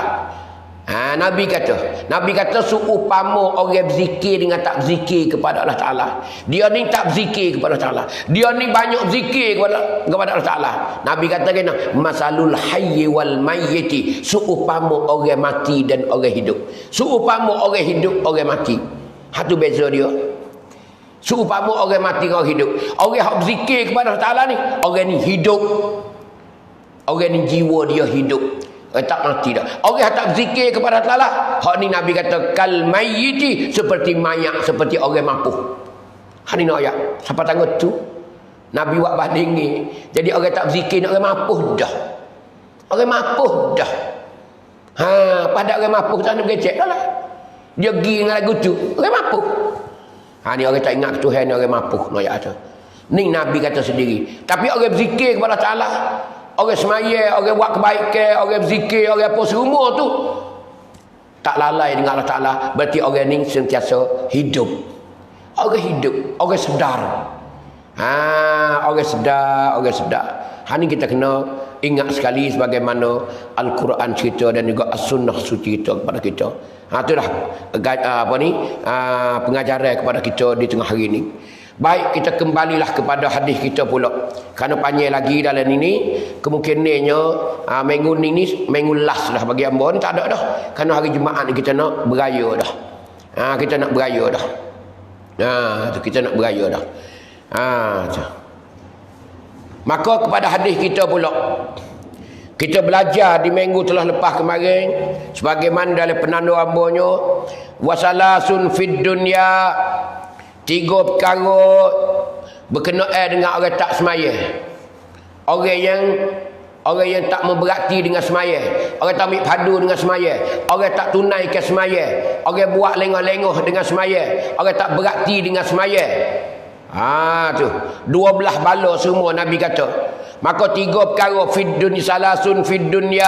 Nabi kata seupama orang berzikir dengan tak berzikir kepada Allah Ta'ala. Dia ni tak berzikir kepada Allah Ta'ala, dia ni banyak berzikir kepada Allah Ta'ala. Nabi kata kena masalul hayyi wal mayyiti, seupama orang mati dan orang hidup. Seupama orang hidup, orang mati. Satu beza dia. Seupama orang mati dengan orang hidup. Orang yang berzikir kepada Allah Ta'ala ni, orang ni hidup. Orang ni jiwa dia hidup, tak mati dah. Orang yang tak berzikir kepada Allah Ta'ala, hak ni Nabi kata kal mayyiti, seperti mayat, seperti orang mampu. Hak ni nak ayat. Siapa tangguh tu? Nabi buat banding ni. Jadi orang tak berzikir ni orang mampu dah. Orang mampu dah. Pada orang mampu tak nak becek dah lah. Dia pergi dengan lagu tu, orang mampu. Ni orang tak ingat Tuhan ni orang mampu nak ayat tu. Ni Nabi kata sendiri. Tapi orang berzikir kepada Allah Ta'ala, orang semaya, orang buat kebaikan, orang berzikir, orang apa semua tu, tak lalai dengan Allah Ta'ala, berarti orang ni sentiasa hidup. Orang hidup, orang sedar. Orang sedar. Ni kita kena ingat sekali sebagaimana Al-Quran cerita dan juga As-Sunnah suci kita kepada kita. Itulah pengajaran kepada kita di tengah hari ini. Baik, kita kembalilah kepada hadis kita pula. Kerana panjang lagi dalam ini, kemungkinannya minggu ni minggu last dah bagi hamba ni tak ada dah. Kerana hari Jumaat ni kita nak beraya dah. Kita nak beraya dah. Kita nak beraya dah. Maka kepada hadis kita pula. Kita belajar di minggu telah lepas kemarin sebagaimana dalam penanda ambonyo, wasalasun fid dunya, 3 perkara berkenaan dengan orang tak semaya. Orang yang tak memberati dengan semaya, orang tak ambil padu dengan semaya, orang tak tunaikan semaya, orang buat lengah-lengah dengan semaya, orang tak berarti dengan semaya. Tu 12 bala semua Nabi kata. Maka 3 perkara fid dunya, salasun fid dunya,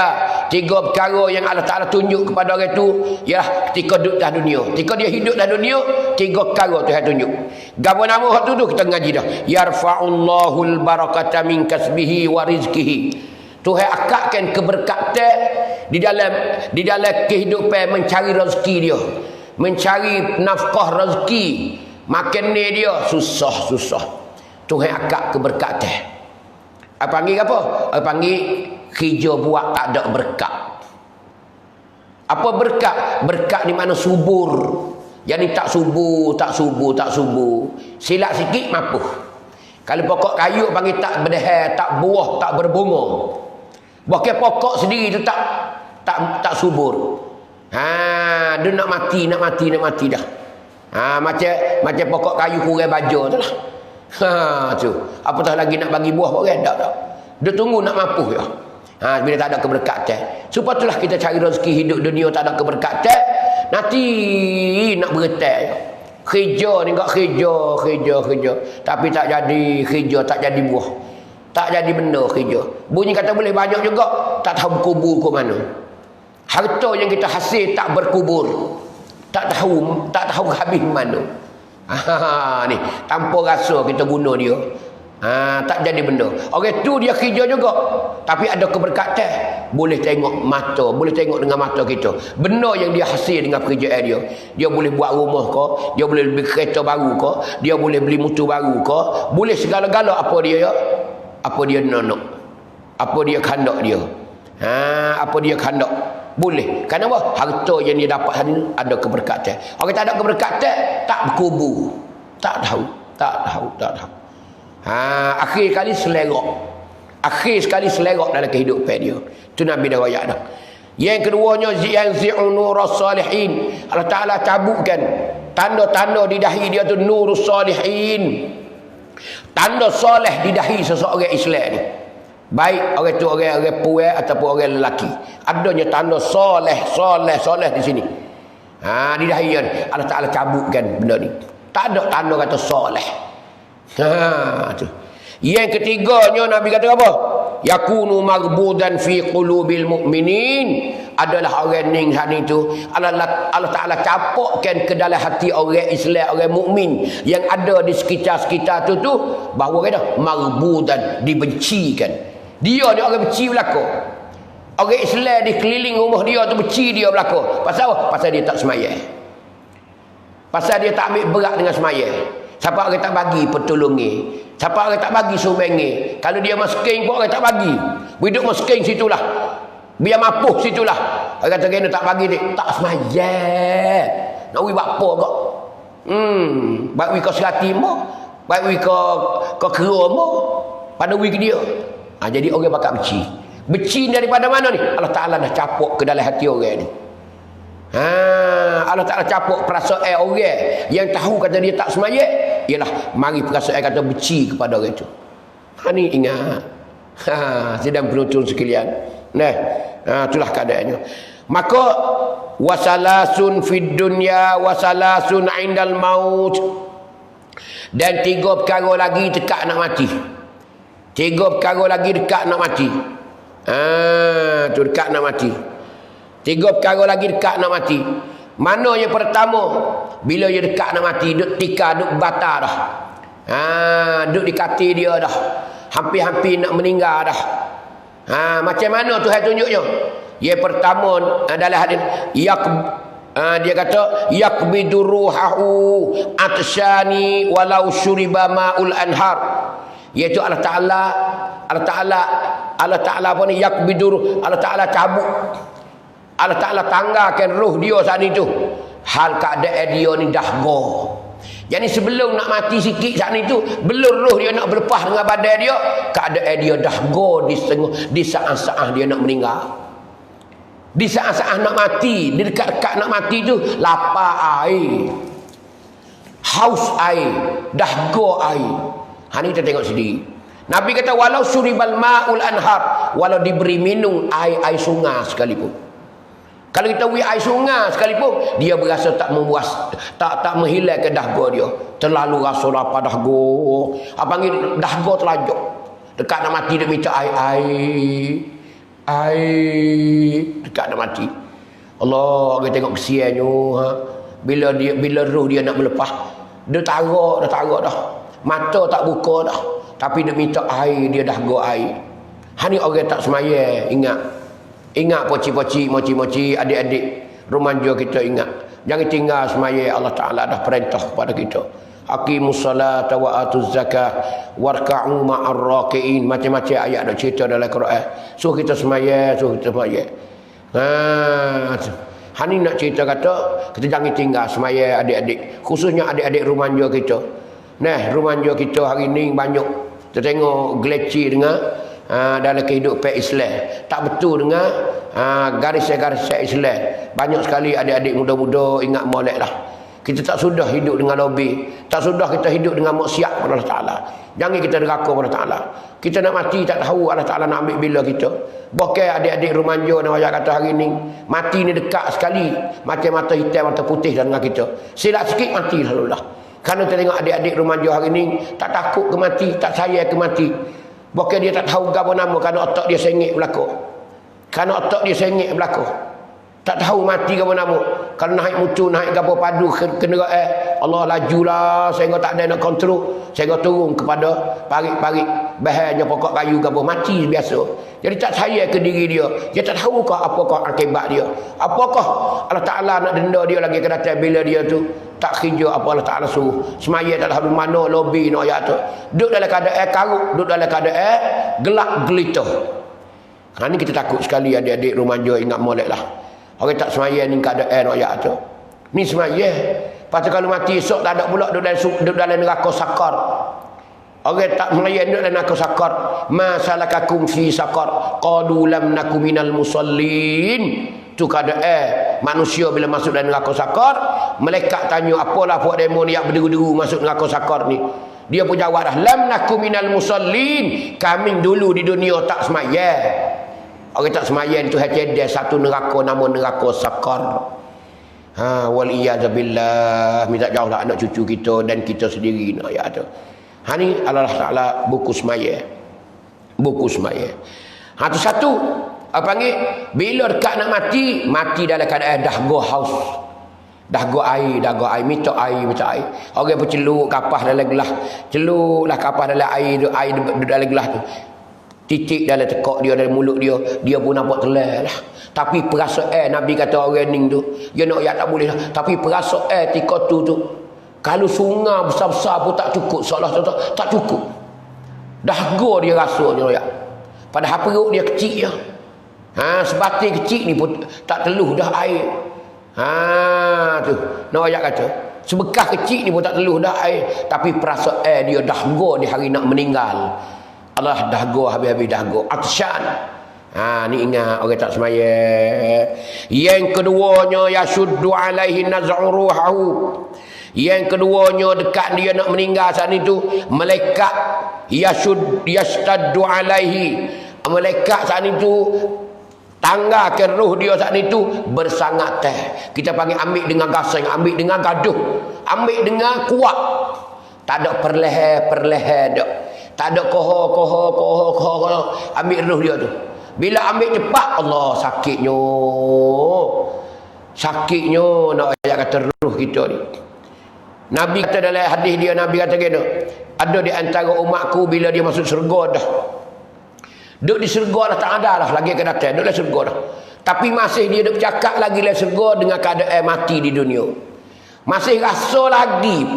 3 perkara yang Allah Taala tunjuk kepada orang itu ialah ketika duduk dalam dunia. Ketika dia hidup dalam dunia, 3 perkara Tuhan tunjuk. Gapo nama hak tu kita ngaji dah. Yarfa'ullahul barakata min kasbihi wa rizqihi. Tuhan akakkan keberkatan di dalam kehidupan mencari rezeki dia, mencari nafkah rezeki. Makan ni dia susah. Tuhan akak keberkatan. Apa panggil apa? Apa panggil kerja buat tak ada berkat. Apa berkat? Berkat di mana subur. Jadi tak subur. Silap sikit mampu. Kalau pokok kayu panggil tak berdehar, tak buah, tak berbunga. Bahkan pokok sendiri tu tak subur. Dia nak mati dah. Macam pokok kayu kurang baja tu lah. Tu. Apatah lagi nak bagi buah orang tak. Dia tunggu nak mampu ya. Bila tak ada keberkatan. Supaya itulah kita cari rezeki hidup dunia tak ada keberkatan, nanti nak beretai. Kerja ni enggak kerja. Tapi tak jadi kerja, tak jadi buah. Tak jadi benda kerja. Bunyi kata boleh banyak juga, tak tahu berkubur ke mana. Harta yang kita hasil tak berkubur. Tak tahu habis mana. Ni tanpa rasa kita guna dia. Tak jadi benda. Orang tu dia kerja juga, tapi ada keberkatan. Boleh tengok mata, boleh tengok dengan mata kita. Benda yang dia hasil dengan pekerjaan dia. Dia boleh buat rumah ke, dia boleh beli kereta baru ke, dia boleh beli motor baru ke, boleh segala-gala apa dia ya. Apa dia nak. Apa dia kandak dia. Apa dia kandak. Boleh. Kenapa? Harta yang dia dapat hari ini ada keberkatan. Orang tak ada keberkatan, tak berkubur. Tak tahu. Akhir kali selerak dalam kehidupan dia. Itu Nabi dah royak dah. Yang keduanya, yanzi'u nurus salihin. Allah Ta'ala cabutkan tanda-tanda di dahi dia tu nurus salihin. Tanda soleh di dahi seseorang Islam ni. Baik orang tu orang puan ataupun orang lelaki. Adanya tanda soleh di sini. Di dahi dia. Allah Ta'ala cabutkan benda ni. Tak ada tanda kata soleh. Tu. Yang ketiganya Nabi kata apa? Yakunu maghbudan fi qulubil mu'minin. Adalah orang ning hani tu Allah Ta'ala capakkan ke dalam hati orang Islam, orang mukmin yang ada di sekitar-sekitar tu bahawa kata maghbudan, dibencikan. Dia ni orang benci belaka. Orang Islam di keliling rumah dia tu benci dia belaka. Pasal apa? Pasal dia tak semayang. Pasal dia tak ambil berat dengan semayang. Siapa orang tak bagi pertolongi, siapa orang tak bagi sumbangi. Kalau dia miskin pun orang tak bagi. Hidup miskin situlah. Biar mapuh situlah. Orang kata kena tak bagi dia, tak semayang. Nak wi buat apa kok? Baik wi kau serati mo, baik wi kau kera mo, pada wi ke dia. Jadi orang bakal benci. Benci daripada mana ni? Allah Ta'ala dah capuk ke dalam hati orang ni. Allah Ta'ala capuk perasaan orang yang tahu kata dia tak semayang, ialah mari perasaan kata benci kepada orang itu. Ni ingat. Sedang penonton sekalian. Itulah keadaannya. Maka wasalasun fid dunya wasalasun indal maut. Dan 3 perkara lagi dekat nak mati. 3 perkara lagi dekat nak mati. Tu dekat nak mati. 3 perkara lagi dekat nak mati. Mana yang pertama? Bila dia dekat nak mati, duk tikar, duk batal dah. Duk di kaki dia dah. Hampir-hampir nak meninggal dah. Macam mana Tuhan tunjuknya? Yang pertama adalah hadis dia kata yakbidu ruhahu atshani walau syuriba ma'ul anhar. Iaitu Allah Ta'ala apa ni, yakbidu, Allah Ta'ala cabut, Allah Ta'ala tanggalkan roh dia saat itu hal keadaan dia ni dah go. Jadi sebelum nak mati sikit saat itu, belum roh dia nak berlepas dengan badan dia, keadaan dia dah go di saat-saat dia nak meninggal. Di saat-saat nak mati, di dekat-dekat nak mati tu, lapar air, haus air, dah go air. Ni kita tengok sendiri. Nabi kata walau suribal ma'ul anhar, walau diberi minum air sungai sekalipun. Kalau kita wui air sungai sekalipun, dia berasa tak membuas, tak menghilangkan dahgo dia. Terlalu rasa lapar dahgo. Apa panggil dahgo terlanjur. Dekat nak mati dia minta air. Dekat nak mati. Allah, kita tengok kesiannya. Bila roh dia nak melepas, dia tarak dah. Mata tak buka dah. Tapi dia minta air, dia dahgo air. Ni orang tak semaya, Ingat poci-poci, moci-moci, adik-adik remaja kita ingat. Jangan tinggal semaya, Allah Ta'ala dah perintah kepada kita. Aqimus salata wa atuz zakah warka'u ma'ar raki'in. Macam-macam ayat dah cerita dalam Quran. Suruh kita semaya. Ni nak cerita kata, kita jangan tinggal semaya adik-adik. Khususnya adik-adik remaja kita. Remaja kita hari ni banyak. Kita tengok geleci dengan dalam kehidupan Islam tak betul dengan garis-garis Islam. Banyak sekali adik-adik muda-muda ingat molek lah. Kita tak sudah hidup dengan lobby, tak sudah kita hidup dengan maksiat kepada Allah Ta'ala. Jangan kita deraka kepada Allah Ta'ala. Kita nak mati tak tahu Allah Ta'ala nak ambil bila kita. Bahkan adik-adik remaja nak ayat kata hari ni, mati ni dekat sekali, macam mata hitam mata putih dengan kita. Silap sikit mati lalu lah. Kerana kita tengok adik-adik remaja hari ni tak takut ke mati, tak sayang ke mati. Bahkan dia tak tahu apa nama kerana otak dia sengit berlaku. Tak tahu mati apa nama. Kalau naik mutu, naik gapo padu kenderaan, Allah lajulah sehingga tak ada nak kontrol, sehingga turun kepada parit-parit bahannya pokok kayu gapo mati biasa. Jadi tak sayang ke diri dia. Dia tak tahu apakah akibat dia. Apakah Allah Ta'ala nak denda dia lagi ke datang bila dia tu tak kerja apa Allah Ta'ala suruh. Semaya tak tahu mana lobby nak ayat tu. Duduk dalam keadaan karut, duduk dalam keadaan gelap gelita. Ni kita takut sekali adik-adik remaja ingat molek lah. Orang tak semaya ni keadaan nak ayat tu. Ni semaya. Lepas tu kalau mati esok tak ada pula duduk dalam neraka sakar. Orang tak semaya duduk dalam neraka sakar. Ma salakakum fi sakar. Qalu lam nakum minal musallin. Tu keadaan manusia bila masuk dalam neraka sakar, malaikat tanya apalah buat demo ni yang berderu-deru masuk neraka sakar ni. Dia pun jawab dah, lam nakum minal musallin. Kami dulu di dunia tak semaya. Orang tak semaya itu ada satu neraka nama neraka sakar. Wal iyadzabillah, minta jauh lah anak cucu kita dan kita sendiri nak ayat tu. Ni Allah Ta'ala buku semaya. Tu satu. Apa panggil? Bila dekat nak mati dalam keadaan dah go haus. Dah go air, minta air. Orang pun celuk kapas dalam gelas. Celuklah kapas dalam air dalam gelas tu. Titik dalam tekak dia, dalam mulut dia pun nampak telah lah. Tapi perasaan Nabi kata orang ni tu, dia nak ayat tak boleh lah. Tapi perasaan tika tu kalau sungai besar-besar pun tak cukup, seolah tak cukup. Dah go dia rasa dia ayat. Padahal perut dia kecil je. Sebatin kecil ni pun tak teluh dah air. Tu nak ayat kata sebekas kecil ni pun tak teluh dah air. Tapi perasaan dia dah go di hari nak meninggal. Allah dah go habis-habis dah go. Atsyan. Ni ingat orang tak semaya. Yang keduanya yashuddu alaihi naz'u ruhahu. Yang keduanya dekat dia nak meninggal saat itu, malaikat yashtaddu alaihi. Malaikat saat itu tanggakan roh dia saat itu bersangat teh. Kita panggil ambil dengan gasing, ambil dengan gaduh, ambil dengan kuat. Tak ada perleher dak. Tak ada koho. Ambil roh dia tu. Bila ambil cepat, Allah sakitnya nak ayat kata roh kita ni. Nabi kata dalam hadis dia, Nabi kata gini, ada di antara umatku bila dia masuk syurga dah. Duduk di syurga dah tak ada lah lagi akan datang. Duduk di syurga dah. Tapi masih dia duduk bercakap lagi di syurga dengan keadaan mati di dunia. Masih rasa lagi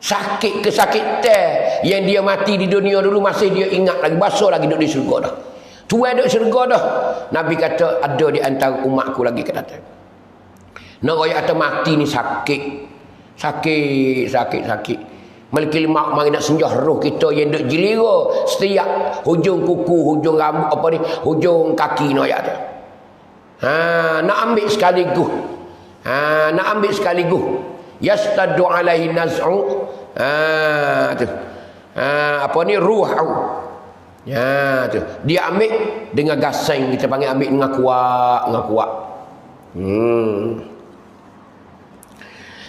sakit kesakitan yang dia mati di dunia dulu, masih dia ingat lagi, basuh lagi duduk di syurga dah. Tuan duduk syurga dah. Nabi kata ada di antara umatku lagi akan datang. Nak royak kata mati ni sakit. Sakit. Malikil maut mari nak senjah roh kita yang duk jelira setiap hujung kuku, hujung rambut apa ni, hujung kaki no ayat tu. Nak ambil sekaligus. Nak ambil sekaligus. Yastadu alaihi naz'u. Tu. Apa ni ruhu. Tu. Dia ambil dengan gasing, kita panggil ambil dengan kuat.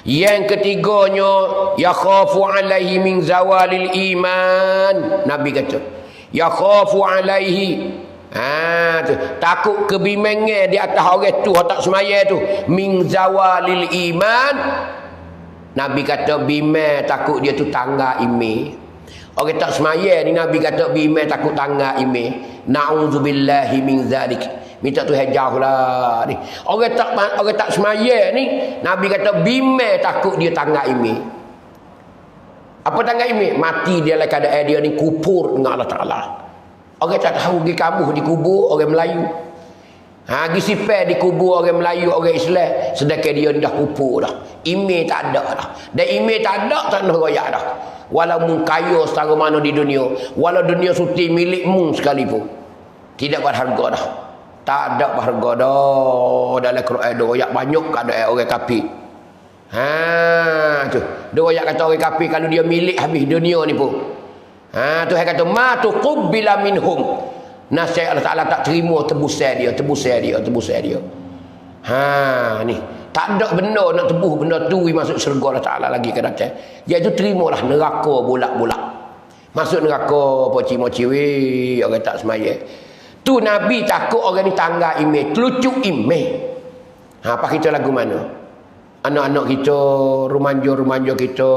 Yang ketiganya, yakhafu alaihi min zawalil iman. Nabi kata, yakhafu alaihi. Tu. Takut kebimbingan di atas orang tu, orang tak semaya tu. Min zawalil iman. Nabi kata bimbang takut dia tu tangga ime. Orang tak semaya ni Nabi kata bimbang takut tangga ime. Na'udzubillahi min zalik. Minta Tuhan jauhlah ni. Orang tak semaya ni Nabi kata bimbang takut dia tangga ime. Apa tangga ime? Mati dia dalam keadaan dia ni kupur dengan Allah Taala. Orang tak tahu pergi kabuh di kubur orang Melayu. Pergi sipar di kubur orang Melayu, orang Islam, sedangkan dia dah kupur dah. Ime tak ada dah. Dan ime tak ada, tak nak royak dah. Walaupun kaya setara mana di dunia, walau dunia suti milikmu sekalipun, tidak berharga dah. Tak ada berharga dah. Dalam Quran ada royak banyak keadaan orang kafir. Tu. Dia royak kata orang kafir kalau dia milik habis dunia ni pun. Tuhan kata ma tuqbila minhum. Nasihat Allah Ta'ala tak terima tebusan dia. Ni. Tak ada benda nak tebus benda tu masuk syurga Allah Ta'ala lagi ke datang. Iaitu terimalah neraka bolak-bolak. Masuk neraka poci-moci weh, orang tak semaya. Tu Nabi takut orang ni tangga ime, telucuk ime. Apa kita lagu mana? Anak-anak kita, remaja-remaja kita,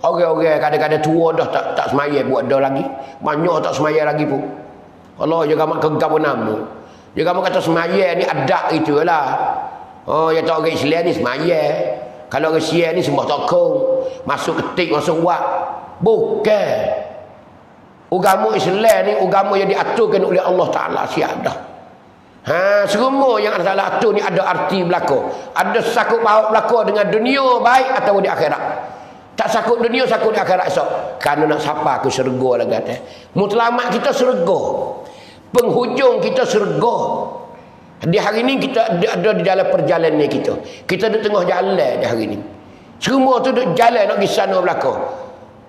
orang-orang kadang-kadang tua dah tak semaya buat dah lagi. Banyak tak semaya lagi pun. Allah jaga mak gegap nama. Jaga mak kata semaya ni adat itu lah. Ya tak orang Islam ni semaya. Kalau orang Syiah ni sembah tokong, masuk ketik, masuk wak. Bukan. Agama Islam ni agama yang diaturkan oleh Allah Taala siap dah. Semua yang Allah Taala atur ni ada arti belaka. Ada sakut baut belaka dengan dunia baik atau di akhirat. Tak sakut dunia, sakut di akhirat esok. Kerana nak sapa ke syurga lagi kata. Mutlamat kita syurga. Penghujung kita syurga. Di hari ni kita ada di dalam perjalanan kita. Kita di tengah jalan di hari ni. Semua tu duk jalan nak pergi sana belakang.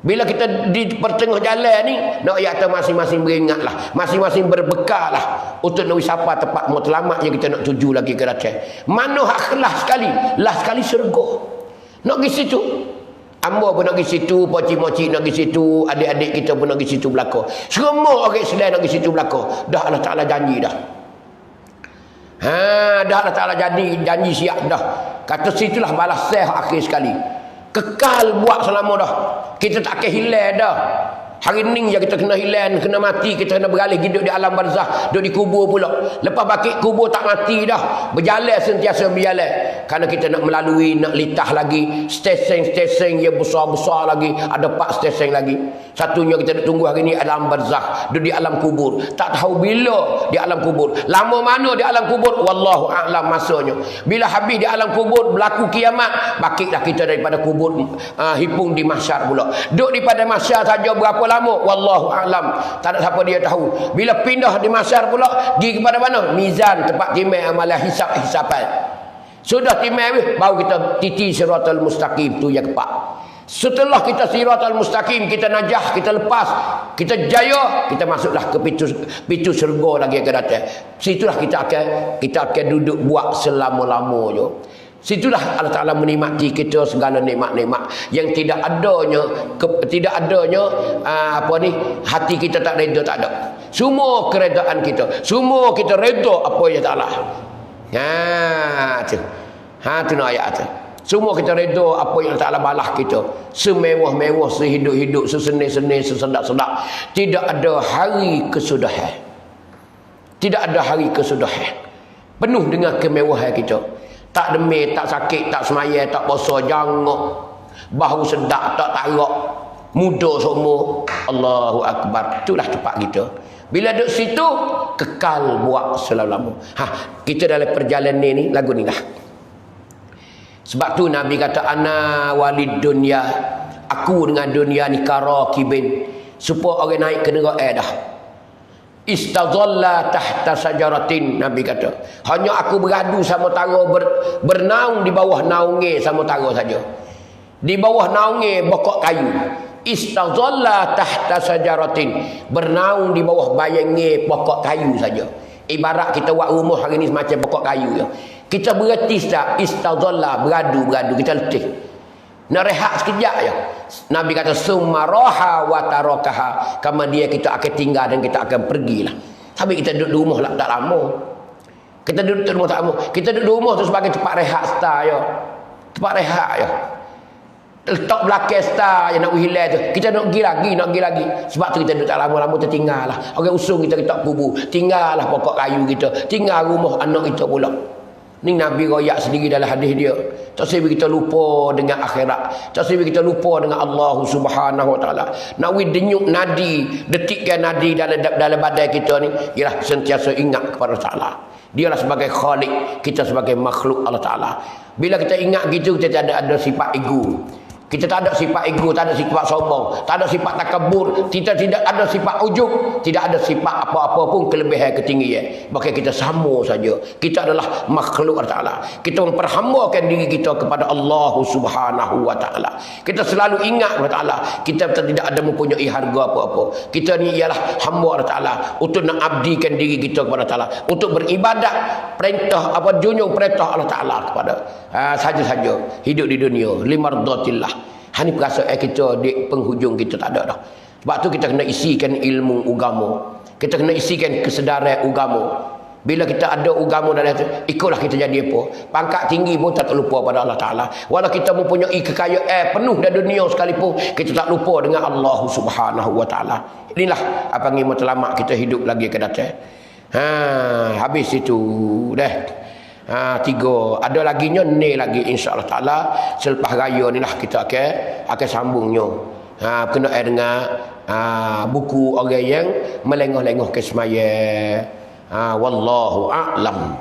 Bila kita di pertengah jalan ni, nak ayat masing-masing beringatlah, masing-masing berbekallah untuk nak sapa tempat mutlamat yang kita nak tuju lagi ke datang. Mana hak lah sekali syurga. Nak pergi situ. Amba pun nak pergi situ, poci-moci nak pergi situ, adik-adik kita pun nak pergi situ belakang. Semua orang Islam nak pergi situ belakang. Dah Allah Ta'ala janji dah. Dah Allah Ta'ala janji siap dah. Kata situlah balas akhir sekali. Kekal buat selama dah. Kita tak akan hilang dah. Hari ni je kita kena hilang, kena mati, kita kena beralih hidup di alam barzah, duduk di kubur pula. Lepas bakit kubur tak mati dah. Berjalan sentiasa berjalan. Kerana kita nak melalui, nak litah lagi. Stesen yang besar-besar lagi. Ada 4 stesen lagi. Satunya kita nak tunggu hari ni alam barzah, duduk di alam kubur. Tak tahu bila di alam kubur. Lama mana di alam kubur? Wallahu a'lam masanya. Bila habis di alam kubur, berlaku kiamat, bakitlah kita daripada kubur hipung di mahsyar pula. Duduk daripada mahsyar saja berapa lama? Wallahu a'lam. Tak ada siapa dia tahu. Bila pindah di mahsyar pula, pergi kepada mana? Mizan, tempat timai amalan hisap-hisapan. Sudah timai baru kita titi siratal mustaqim tu yang kepak. Setelah kita siratal mustaqim, kita najah, kita lepas, kita jaya, kita masuklah ke pintu syurga lagi akan datang. Situlah kita akan duduk buat selama-lamanya. Situlah Allah Ta'ala menikmati kita segala nikmat-nikmat yang tidak adanya hati kita tak reda, tak ada. Semua keredaan kita, semua kita reda apa yang Allah. Tu nak ayat tu. Semua kita reda apa yang Allah Ta'ala balas kita. Semewah-mewah, sehidup-hidup, sesenir-senir, sesedap-sedap. Tidak ada hari kesudahan. Tidak ada hari kesudahan. Penuh dengan kemewahan kita. Tak demam, tak sakit, tak semaya, tak puasa, jangok, bahu sedap, tak tarak, muda semua. Allahu Akbar. Itulah tempat kita. Bila duduk situ, kekal buat selama-lama. Kita dalam perjalanan ni, lagu ni lah. Sebab tu Nabi kata ana walid dunya, aku dengan dunia ni karakibin, supaya orang naik ke neraka dah. Istazalla tahta sajaratin, Nabi kata, hanya aku beradu sama tara, bernaung di bawah naunge sama tara saja, di bawah naunge pokok kayu. Istazalla tahta sajaratin, bernaung di bawah bayange pokok kayu saja. Ibarat kita buat rumah hari ni semacam pokok kayu ya. Kita berhenti tak, istazalla, beradu kita letih, nak rehat sekejap je. Nabi kata summa raha wa tarakaha, kemudian kita akan tinggal dan kita akan pergilah. Tapi kita duduk di rumah lah tak lama. Kita duduk di rumah tak lama. Kita duduk di rumah tu sebagai tempat rehat star je. Tempat rehat je. Letak belakang star je nak hilang tu. Kita nak pergi lagi. Sebab tu kita duduk tak lama-lama tertinggal lah. Orang usung kita kubur. Tinggal lah pokok kayu kita. Tinggal rumah anak kita pula. Ni Nabi royak sendiri dalam hadis dia. Tak sebab kita lupa dengan akhirat. Tak sebab kita lupa dengan Allah Subhanahu Wa Taala. Nak denyuk nadi, detikkan nadi dalam badan kita ni, ialah sentiasa ingat kepada Allah Taala. Dialah sebagai Khalik, kita sebagai makhluk Allah Taala. Bila kita ingat gitu, kita tak ada sifat ego. Kita tak ada sifat ego, tak ada sifat sombong, tak ada sifat takabur, kita tidak ada sifat ujub, tidak ada sifat apa-apa pun kelebihan ketinggian. Bahkan kita sama saja. Kita adalah makhluk Allah Ta'ala. Kita memperhambakan diri kita kepada Allah Subhanahu Wa Ta'ala. Kita selalu ingat Allah Ta'ala. Kita tidak ada mempunyai harga apa-apa. Kita ni ialah hamba Allah Ta'ala untuk nak abdikan diri kita kepada Allah Ta'ala, untuk beribadat perintah junjung perintah Allah Ta'ala kepada saja-saja hidup di dunia limardatillah. Hani perasaan kita di penghujung kita tak ada dah. Sebab tu kita kena isikan ilmu agama. Kita kena isikan kesedaran agama. Bila kita ada agama dalam itu, ikutlah kita jadi apa. Pangkat tinggi pun tak lupa pada Allah Ta'ala. Walau kita mempunyai kekayaan penuh dalam dunia sekalipun, kita tak lupa dengan Allah Subhanahu Wa Ta'ala. Inilah apa yang matlamat kita hidup lagi ke datang. Habis itu dah. 3 ada laginya ni lagi insya-Allah taala selepas raya ni lah kita akan sambungnya. Kena dengan buku orang yang melengah-lengah ke semaya. Wallahu a'lam.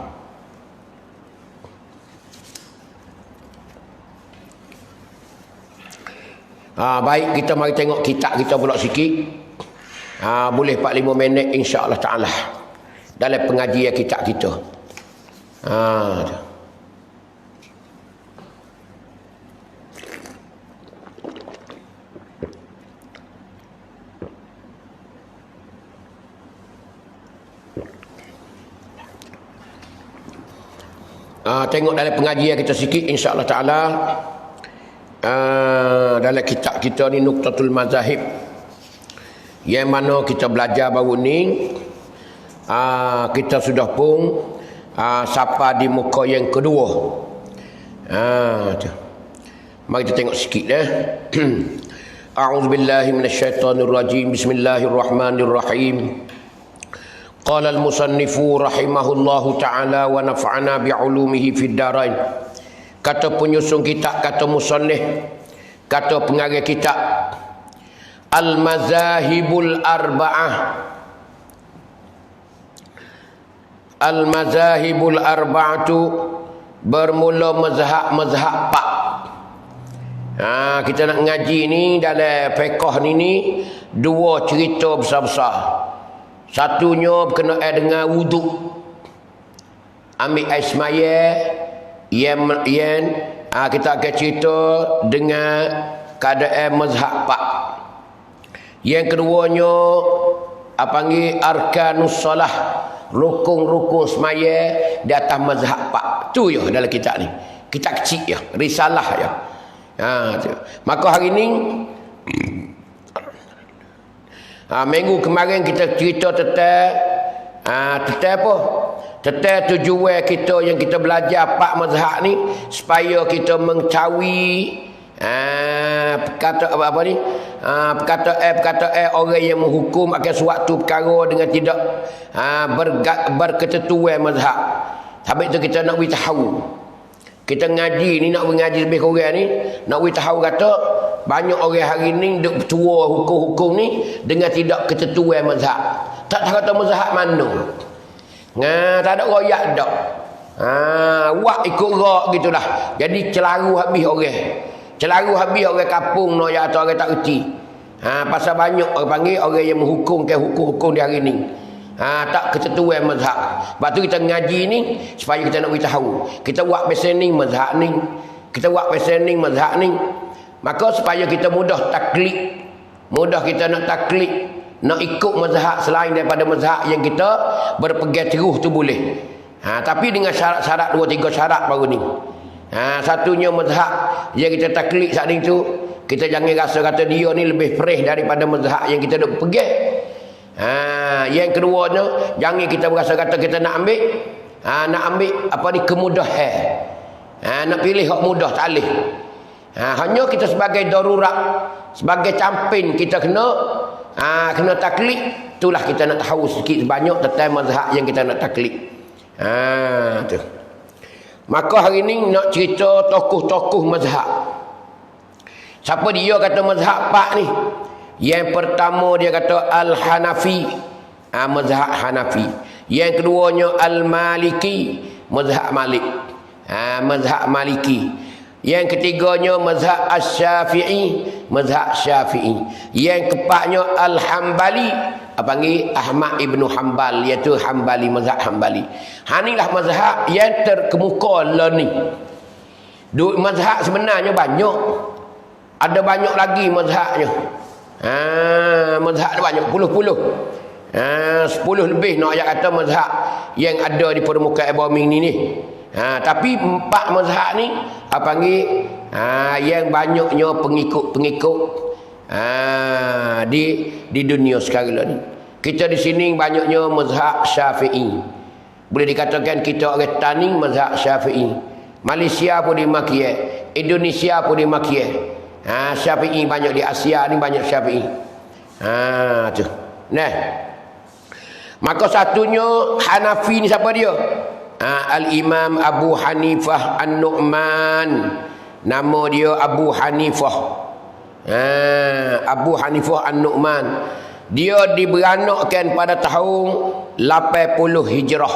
Baik, kita mari tengok kitab kita pula sikit. Boleh 4-5 minit insya-Allah taala dalam pengajian kitab kita. Tengok dalam pengajian kita sikit insya-Allah taala. Dalam kitab kita ni Nuqtatul Mazahib, yang mana kita belajar baru ni, kita sudah pun sampai di muka yang kedua. Mari kita tengok sikit dah. A'udzubillahi minasyaitonirrajim. Bismillahirrahmanirrahim. Qala al-musannifu rahimahullahu ta'ala wa nafa'ana bi'ulumihi fid darain. Kata penyusun kitab, kata musannif, kata pengarang kitab, al-mazahibul arba'ah. Al-mazahibul arba'atu, bermula mazhab 4. Kita nak ngaji ni dalam fiqh ni 2 cerita besar-besar. Satunya berkenaan dengan wuduk. Ambil air semaya yang kita akan cerita dengan keadaan mazhab 4. Yang keduanya panggil arkanus solah, rukun-rukun semaya di atas mazhab 4. Tu je dalam kitab ni. Kitab kecil je, risalah je. Maka hari ni minggu kemarin kita cerita tentang apa? Tentang tujuan kita yang kita belajar 4 mazhab ni, supaya kita mengetahui perkataan orang yang menghukum akan suatu perkara dengan tidak berketentuan mazhab. Habis itu kita nak beritahu. Kita ngaji ni, nak mengaji lebih kurang ni, nak beritahu kata banyak orang hari ni duk tua hukum-hukum ni dengan tidak ketentuan mazhab. Tak tahu kata mazhab mana. Tak ada royak dak. Wak ikut rak gitulah. Jadi celaru habis orang. Celaru habis orang kampung no ya atau orang tak reti. Pasal banyak orang panggil orang yang menghukum ke hukum-hukum di hari ni. Tak ketentuan mazhab. Sebab tu kita ngaji ni supaya kita nak beritahu. Kita buat pesening mazhab ni. Kita buat pesening mazhab ni. Maka supaya kita mudah taklid. Mudah kita nak taklid, nak ikut mazhab selain daripada mazhab yang kita berpegang teguh tu boleh. Tapi dengan syarat-syarat 2-3 syarat baru ni. Satunya mazhab yang kita taklid saat ni tu, kita jangan rasa kata dia ni lebih fresh daripada mazhab yang kita duk pegang. Yang keduanya, jangan kita berasa kata kita nak ambil apa ni kemudahan. Nak pilih hak mudah tak boleh. Hanya kita sebagai darurat, sebagai campin kita kena taklid. Itulah kita nak tahu sikit banyak tentang mazhab yang kita nak taklid. Tu. Maka hari ni nak cerita tokoh-tokoh mazhab. Siapa dia kata mazhab Pak ni? Yang pertama dia kata Al-Hanafi, mazhab Hanafi. Yang keduanya Al-Maliki, mazhab Malik, mazhab Maliki. Yang ketiganya mazhab Asy-Syafi'i, mazhab Syafi'i. Yang keempatnya Al-Hambali, panggil Ahmad Ibnu Hanbal, iaitu Hambali, mazhab Hambali. Inilah mazhab yang terkemuka lah ni. Mazhab sebenarnya banyak. Ada banyak lagi mazhabnya. Mazhab banyak puluh-puluh. 10 lebih nak ayat kata mazhab yang ada di permukaan bumi ni. Tapi 4 mazhab ni panggil yang banyaknya pengikut-pengikut di dunia sekarang ni. Kita di sini banyaknya mazhab Syafi'i. Boleh dikatakan kita orang tani mazhab Syafi'i. Malaysia pun dimaki, Indonesia pun dimaki. Syafi'i banyak di Asia ni, banyak Syafi'i. Tu. Nah. Maka satunya Hanafi ni siapa dia? Al-Imam Abu Hanifah An-Nu'man. Nama dia Abu Hanifah. Abu Hanifah An-Nu'man. Dia diberanakkan pada tahun 80 Hijrah.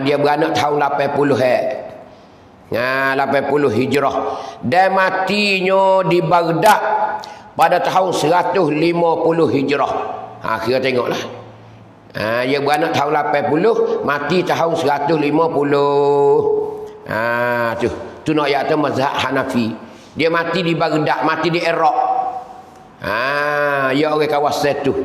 Dia beranak tahun 80 80 Hijrah. Dan matinya di Baghdad pada tahun 150 Hijrah. Kita tengoklah. Dia beranak tahun 80, mati tahun 150. Tu nak ayat tu mazhab Hanafi. Dia mati di Baghdad, mati di Iraq. Ya orang kawasan tu.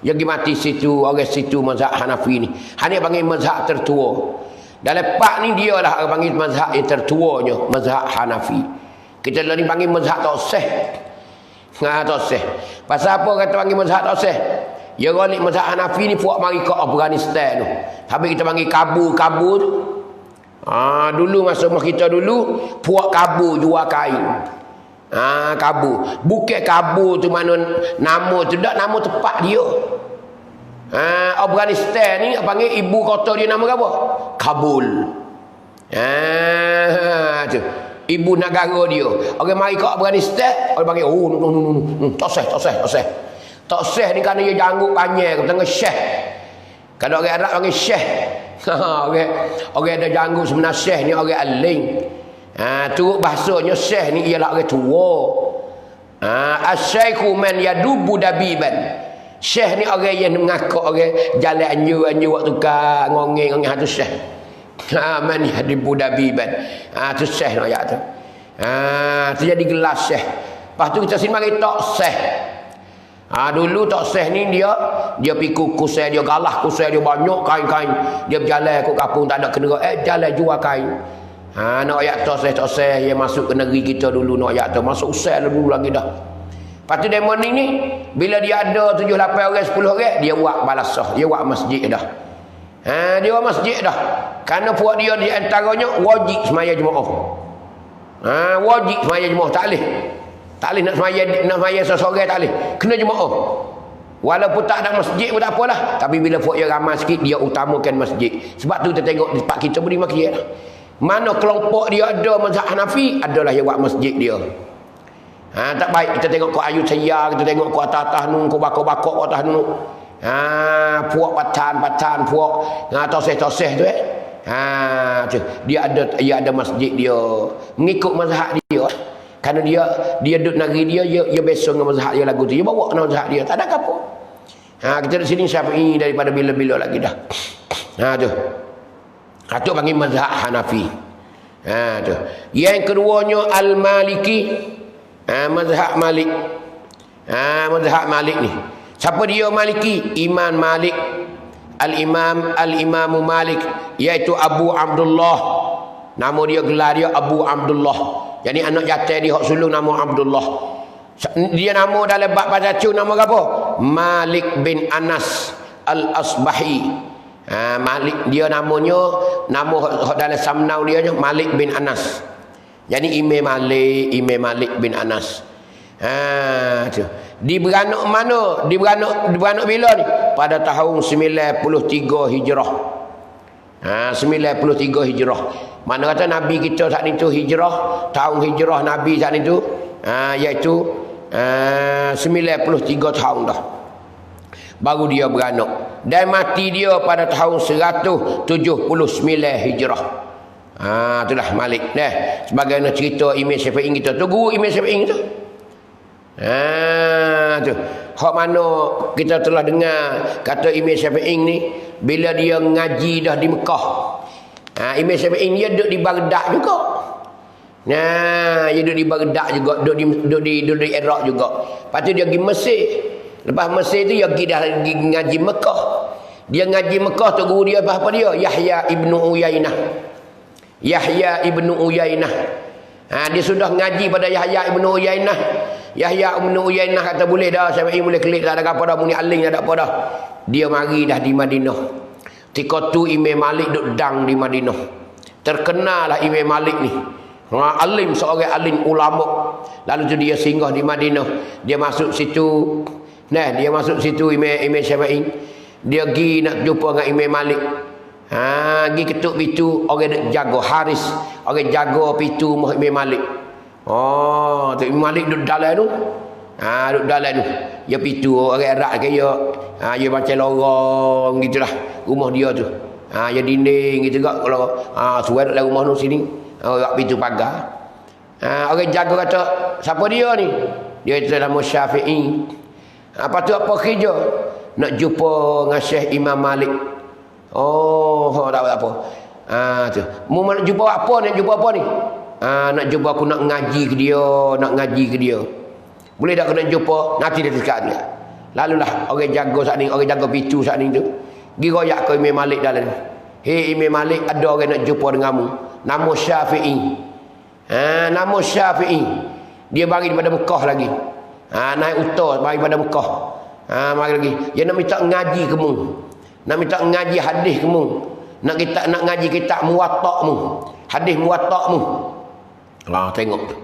Dia pergi mati situ, orang situ mazhab Hanafi ni. Hanya panggil mazhab tertua. Dalam pak ni dia lah orang panggil mazhab yang tertuanya, mazhab Hanafi. Kita ni panggil mazhab tak sah. Tak sah. Pasal apa kata panggil mazhab tak sah? Ya orang ni mazhab Hanafi ni puak mari ke Afghanistan tu. Habis kita panggil Kabul tu. Dulu masa kita dulu puak Kabul jual kain. Kabul. Bukit Kabul tu mana nama tu dak nama tempat dia. Afghanistan ni panggil ibu kota dia nama apa? Kabul. Tu. Ibu negara dia. Orang mari ke Afghanistan, orang panggil tak sah. Tak sah ni kerana dia janggut panjang tengah syekh. Kalau orang Arab panggil syekh. Orang ada janggut sebenarnya syekh ni orang alim. Turut bahasanya syekh ni ialah orang tua. Asy-syaikhu man yadubu dabiban. Syekh ni orang yang mengaku orang jalan anju waktu ka ngongeng hatu syekh. Man yadubu dabiban. Tu syekh nak ayat tu. Tu jadi gelas syekh. Lepas tu kita sini mari tak syekh. Dulu tak sah ni dia pikul kusai dia galah, kusai dia banyak kain-kain. Dia berjalan ke kampung tak ada kenderaan, jalan jual kain. Nak ayat tak sah yang masuk ke negeri kita dulu nak ayat tu. Masuk usai dulu lagi dah. Lepas tu demo ni bila dia ada 7 8 orang 10 orang dia buat balasah, dia buat masjid dah. Dia buat masjid dah. Kerana puak dia di antaranya wajib semaya jemaah. Wajib semaya jemaah tak boleh. Tak boleh nak semaya seseorang tak boleh. Kena jemaah. Walaupun tak ada masjid pun tak apalah. Tapi bila puak dia ramai sikit, dia utamakan masjid. Sebab tu kita tengok di tempat kita beri makian. Mana kelompok dia ada mazhab Hanafi, adalah yang buat masjid dia. Tak baik kita tengok ke Ayut Saya, kita tengok ke atas-atas nu, ke bakok-bakok ke atas nu. Puak patan, puak toseh-toseh tu Dia ada masjid dia. Mengikut mazhab dia. Kerana dia duduk negeri dia besok dengan mazhab dia lagu tu. Dia bawa kena mazhab dia. Tak ada apa. Kita di sini Syafi'i daripada bila-bila lagi dah. Tu panggil mazhab Hanafi. Tu. Yang keduanya Al-Maliki. Mazhab Malik. Mazhab Malik ni. Siapa dia Maliki? Imam Malik. Al-Imamu Malik, iaitu Abu Abdullah. Nama dia, gelar dia Abu Abdullah. Jadi anak jatuh dia hak sulung nama Abdullah. Dia nama dalam bab baca nama apa? Malik bin Anas Al-Asbahi. Malik dia nama dalam samnau dia Malik bin Anas. Jadi Imam Malik bin Anas. Tu. Di beranak mana? Di beranak bila ni? Pada tahun 93 Hijrah. 93 Hijrah. Mana kata Nabi kita saat itu hijrah, tahun hijrah Nabi saat itu iaitu 93 tahun dah. Baru dia beranak. Dan mati dia pada tahun 179 Hijrah. Itulah Malik. Sebagaimana cerita Imam Syafi'i kita. Tu guru Imam Syafi'i tu. Tu. Hak mana kita telah dengar kata Imam Syafi'i ni bila dia ngaji dah di Mekah. Imam Syafi'i dia duduk di Baghdad juga. Dia duduk di Baghdad juga, duduk di Iraq juga. Lepas tu dia pergi Mesir. Lepas Mesir tu dia pergi ngaji Mekah. Dia ngaji Mekah tu guru dia apa dia? Yahya ibnu Uyainah. Dia sudah ngaji pada Yahya ibnu Uyainah. Yahya ibnu Uyainah kata boleh dah, Syafi'i boleh kelik, tak ada apa dah, muni aling tak ada apa dah. Dia mari dah di Madinah. Ketika tu Imam Malik duduk dang di Madinah. Terkenalah Imam Malik ni. Alim, seorang alim ulama. Lalu tu dia singgah di Madinah. Dia masuk situ. Dia masuk situ Imam Syafi'i. Dia pergi nak jumpa dengan Imam Malik. Pergi ketuk pintu, orang nak jaga Haris. Orang jaga pintu Imam Malik. Tu Imam Malik duduk dalam tu. Duduk dalam tu. Dia pintu orang Arab ke dia macam lorong gitulah rumah dia tu. Dia dinding gitu juga kalau suai dalam rumah tu sini. Orang pintu pagar. Orang jaga kata, siapa dia ni? Dia itu nama Syafi'i. Apa tu apa kerja? Nak jumpa dengan Syekh Imam Malik. Tak apa. Tu. Mu nak jumpa apa ni? Nak jumpa aku nak ngaji ke dia. Boleh tak aku nak jumpa? Nanti dia dekat dia. Lalulah orang jaga pintu saat ni tu. Pergi royak ke Imam Malik dalam. Hei Imam Malik, ada orang nak jumpa denganmu. Nama Syafi'i. Nama Syafi'i. Dia bagi daripada Mekah lagi. Naik utar bagi daripada Mekah. Mari lagi. Dia nak minta ngaji ke mu. Nak minta ngaji hadis ke mu. Nak ngaji kitab Muwatta' mu. Hadis Muwatta' mu. Tengok tu.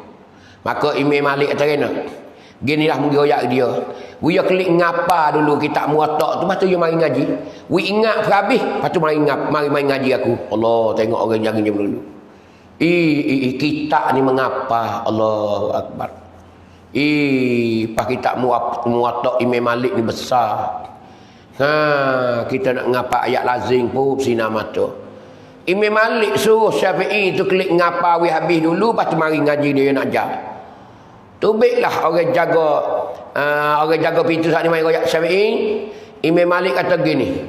Maka Imam Malik kata kena. Ginilah menggoyak dia. Dia klik ngapa dulu kitab Muwatta' tu, lepas tu dia mari ngaji. Ingat habis, lepas tu mari ngaji aku. Allah, tengok orang jangan jam dulu. Kitab ni mengapa? Allahu Akbar. Pas kitab Muwatta' Imam Malik ni besar. Kita nak ngapa ayat lazim pun sinar mata. Imam Malik suruh Syafi'i tu klik ngapa habis dulu, lepas tu mari ngaji dia nak ajar. Tubiklah orang jaga pintu saat ni main royak Syafi'i. Imam Malik kata gini,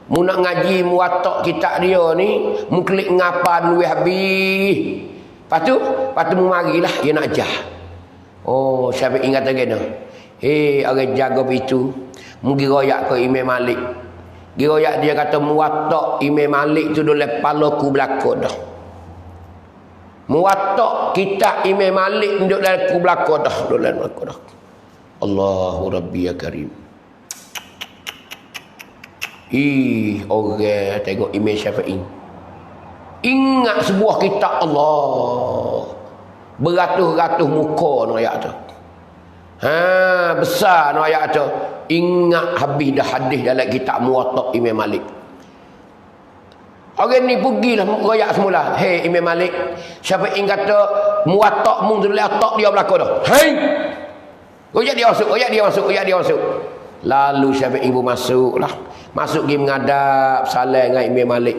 mu nak ngaji Muwatta' kitab dia ni, mu klik ngapa dulu habis. Lepas tu mu marilah dia nak ajar. Syafi'i kata gini, orang jaga pintu, mu pergi royak ke Imam Malik. Giroyak dia kata Muwatta' Imam Malik tu dulu palaku belakang dah. Muwatta' kitab Imam Malik duduk dalam ku belakang dah. Allahu Rabbi ya Karim. Orang tengok Imam Syafi'i. Ingat sebuah kitab Allah. Beratus-ratus muka no ayat tu. Besar no ayat tu. Ingat habis dah hadis dalam kitab Muwatta' Imam Malik. Orang ni pergilah royak semula. Hei Imam Malik, Syafi'i kata Muwatta' mu tu letak dia belakang dah. Hei. Royak dia masuk. Lalu Syafi'i pun masuklah. Masuk pergi menghadap salam dengan Imam Malik.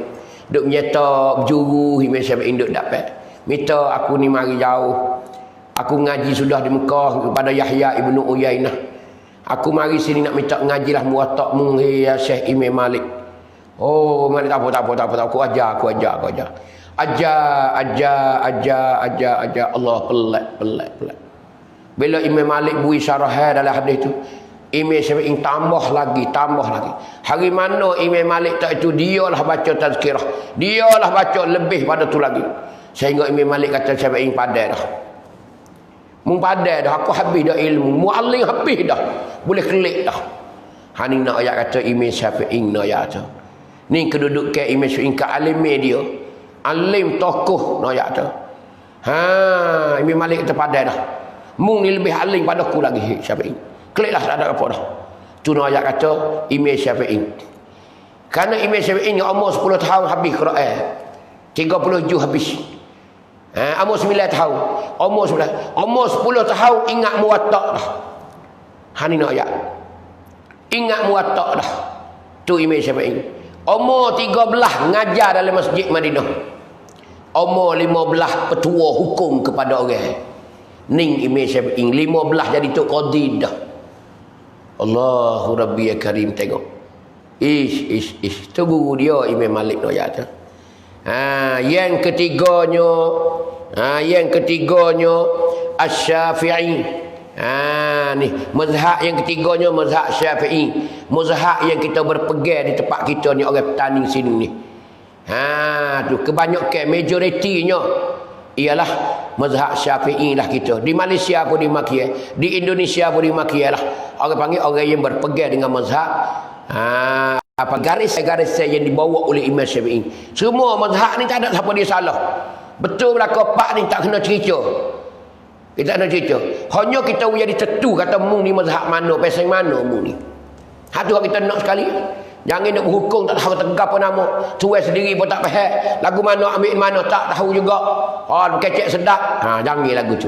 Duk menyeta juru Imam Syafi'i duk dapat. Minta aku ni mari jauh. Aku ngaji sudah di Mekah kepada Yahya ibnu Uyainah. Aku mari sini nak minta ngajilah Muwatta' mu ya Syekh Imam Malik. Oh, Malik tak apa. Aku ajar. Ajar. Allah pelik. Bila Imam Malik bui syarah dalam hadis tu, Imam Syafi'i tambah lagi. Hari mana Imam Malik tak itu, dialah baca tazkirah. Dialah baca lebih pada tu lagi. Sehingga Imam Malik kata Syafi'i padai dah. Mung padai dah, aku habis dah ilmu. Mu'allim habis dah. Boleh kelik dah. Hani nak ayat kata Imam Syafi'i nak ayat tu. Ni kedudukan Imam Syafi'i ke alimnya dia. Alim tokoh nak ayat tu. Imam Malik kata padai dah. Mung ni lebih alim pada aku lagi Syafi'i. Keliklah tak ada apa dah. Tu nak ayat kata Imam Syafi'i. Kerana Imam Syafi'i ni umur 10 tahun habis Quran. 30 juz habis. Umur 9 tahun. Umur 10 tahun ingat Muwatta' dah. Hani nak ayat. Ingat Muwatta' dah. Tu Imam Syafi'i. Umur 13 ngajar dalam masjid Madinah. Umur 15 petua hukum kepada orang. Ning Imam Syafi'i 15 jadi tok qadi dah. Allahu Rabbi ya Karim, tengok. Ish. Tu guru dia Imam Malik nak ayat tu. Yang ketiganya Asy-Syafi'i. Ni mazhab yang ketiganya mazhab Syafi'i. Mazhab yang kita berpegang di tempat kita ni, orang petani sini ni. Tu kebanyakan majoritinya ialah mazhab Syafi'i lah kita. Di Malaysia pun dimaki, di Indonesia pun dimaki lah. Orang panggil orang yang berpegang dengan mazhab garis-garis yang dibawa oleh Imam Syafi'i. Semua mazhab ni tak ada siapa dia salah. Betul belaka pak ni tak kena cerita. Kita nak cerita. Hanya kita jadi tertu kata mung ni mazhab mana, pasal mana mung ni. Hatu kita nak sekali. Jangan nak berhukum tak tahu tegak apa nama. Tuai sendiri pun tak faham. Lagu mana ambil mana tak tahu juga. Kecek sedap. Jangan lagu tu.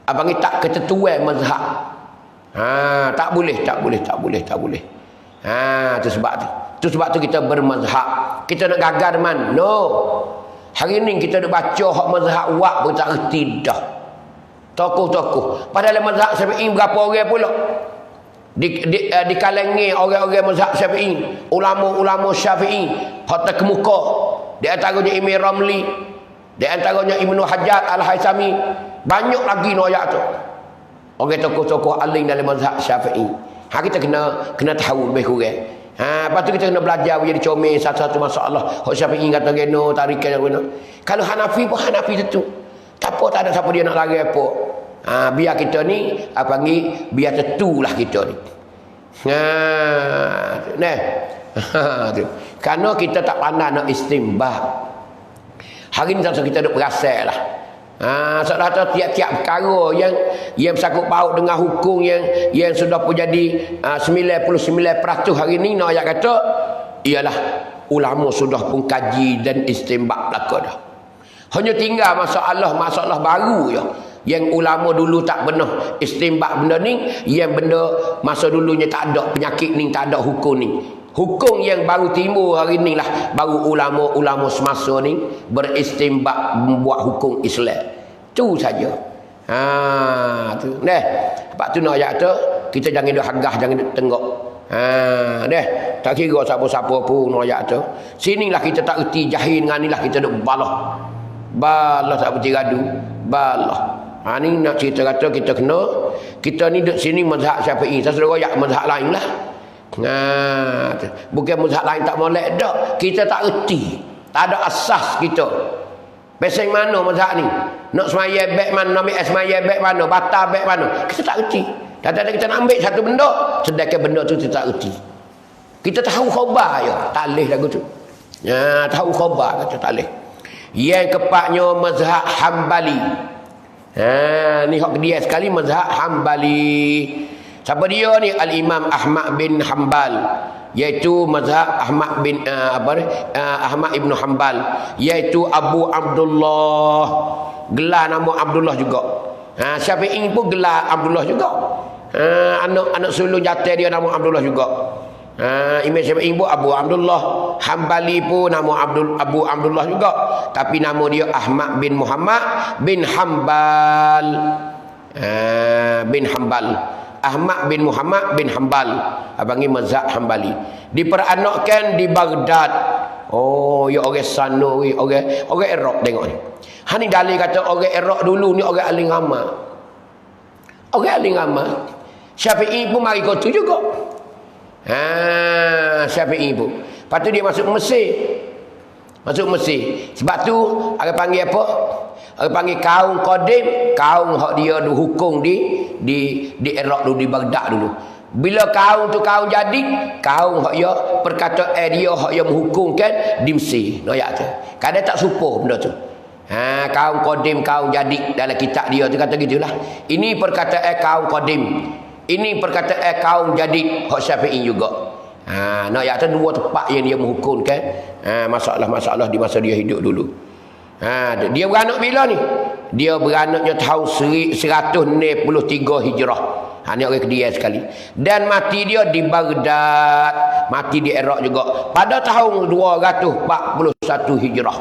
Abang ni tak ketentuan mazhab. Tak boleh. Tu sebab tu. Tu sebab tu kita bermazhab. Kita nak gagal man. No. Hari ni kita nak baca hak mazhab wak pun tak reti dah. Tokoh-tokoh. Padahal mazhab Syafi'i berapa orang pula? Di kalangan orang-orang mazhab Syafi'i, ulama-ulama Syafi'i, hak terkemuka. Di antaranya Imam Ramli, di antaranya Ibnu Hajar Al-Haythami, banyak lagi noyak tu. Orang tokoh-tokoh alim dalam mazhab Syafi'i. Kita kena tahu lebih kurang. Lepas tu kita kena belajar jadi comel satu-satu masalah. Hak Syafi'i kata geno, tarikan geno. Kalau Hanafi pun Hanafi tentu. Tak apa, tak ada siapa dia nak lari apa. Biar kita ni panggil biar tentulah kita ni. Kerana kita tak pandai nak istinbat. Hari ni kita duk berasal lah. Saudara tiap-tiap perkara yang bersangkut paut dengan hukum yang sudah pun jadi 99% hari ni nak ayat kata ialah ulama sudah pun kaji dan istinbat belaka dah. Hanya tinggal masalah baru je. Yang ulama dulu tak pernah istinbat benda ni, yang benda masa dulunya tak ada penyakit ni, tak ada hukum ni. Hukum yang baru timbul hari ni lah, baru ulama-ulama semasa ni beristinbat membuat hukum Islam. Tu saja. Tu. Sebab tu nak ayat tu, kita jangan duk hagah, jangan duk tenggok. Tak kira siapa-siapa pun nak ayat tu. Sinilah kita tak erti jahil dengan ni lah kita duk balah. Balah tak berhenti gadu. Balah. Ni nak cerita kata kita ni duduk sini mazhab Syafi'i. Saya sudah royak mazhab lain lah. Bukan mazhab lain tak molek dak. Kita tak erti. Tak ada asas kita. Pasal mana mazhab ni? Nak semaya baik mana, nak ambil semaya baik mana, batal baik mana. Kita tak erti. Kadang-kadang kita nak ambil satu benda, sedangkan benda tu kita tak erti. Kita tahu khabar je. Tak boleh lagu tu. Tahu khabar kata tak boleh. Yang keempatnya mazhab Hambali. Ni hak dia sekali mazhab Hambali. Siapa dia ni? Al-Imam Ahmad bin Hanbal, iaitu mazhab Ahmad bin Ahmad ibn Hanbal, iaitu Abu Abdullah. Gelar nama Abdullah juga. Syafi'i pun gelar Abdullah juga. Anak sulung jatuh dia nama Abdullah juga. Imam Syafi'i pun Abu Abdullah. Hambali pun nama Abu Abdullah juga, tapi nama dia Ahmad bin Muhammad bin Hambal. Bin Hambal. Ahmad bin Muhammad bin Hambal. Abangi mazhab Hambali. Diperanakkan di Baghdad. Oh, ya orang sana we, orang Iraq tengok ni. Hani dalil kata orang Iraq dulu ni orang alim amal. Orang alim amal. Syafi'i pun mari kau tu juga. Syafi'i pun. Lepas tu dia masuk Mesir. Masuk Mesir. Sebab tu orang panggil apa? Orang panggil kaum Qadim, kaum hak dia hukum di Iraq dulu, di Baghdad dulu. Bila kaum tu kaum jadi, kaum hak dia perkataan dia hak yang menghukumkan di Mesir. Noyak tu. Kadang tak supo benda tu. Kaum Qadim, kaum jadi dalam kitab dia tu kata gitulah. Ini perkataan kaum Qadim. Ini perkataan kaum jadi hak Syafi'i juga. Noyak tu dua tempat yang dia menghukumkan masalah-masalah di masa dia hidup dulu. Dia beranak bila ni? Dia beranaknya tahun 163 Hijrah. Ni orang Kedia sekali. Dan mati dia di Baghdad, mati di Iraq juga pada tahun 241 Hijrah.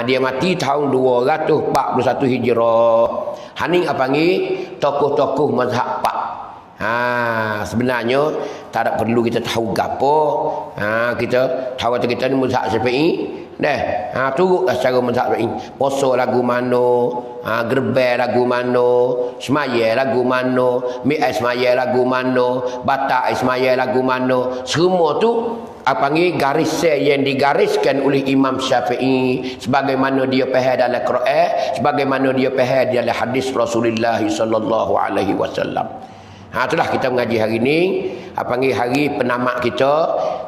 Dia mati tahun 241 Hijrah. Hani apa panggil tokoh-tokoh mazhab Pak. Sebenarnya tak ada perlu kita tahu gapo. Kita tahu kita ni mazhab Syafi'i. Turutlah secara mazhab Syafi'i. Puasa lagu mano, gerbel lagu mano, semaya lagu mano, mi'ai semaya lagu mano, batak semaya lagu mano. Semua tu apa panggil garis yang digariskan oleh Imam Syafi'i sebagaimana dia faham dalam Quran, sebagaimana dia faham dalam hadis Rasulullah sallallahu alaihi wasallam. Itulah kita mengaji hari ini. Apa panggil hari penamat kita.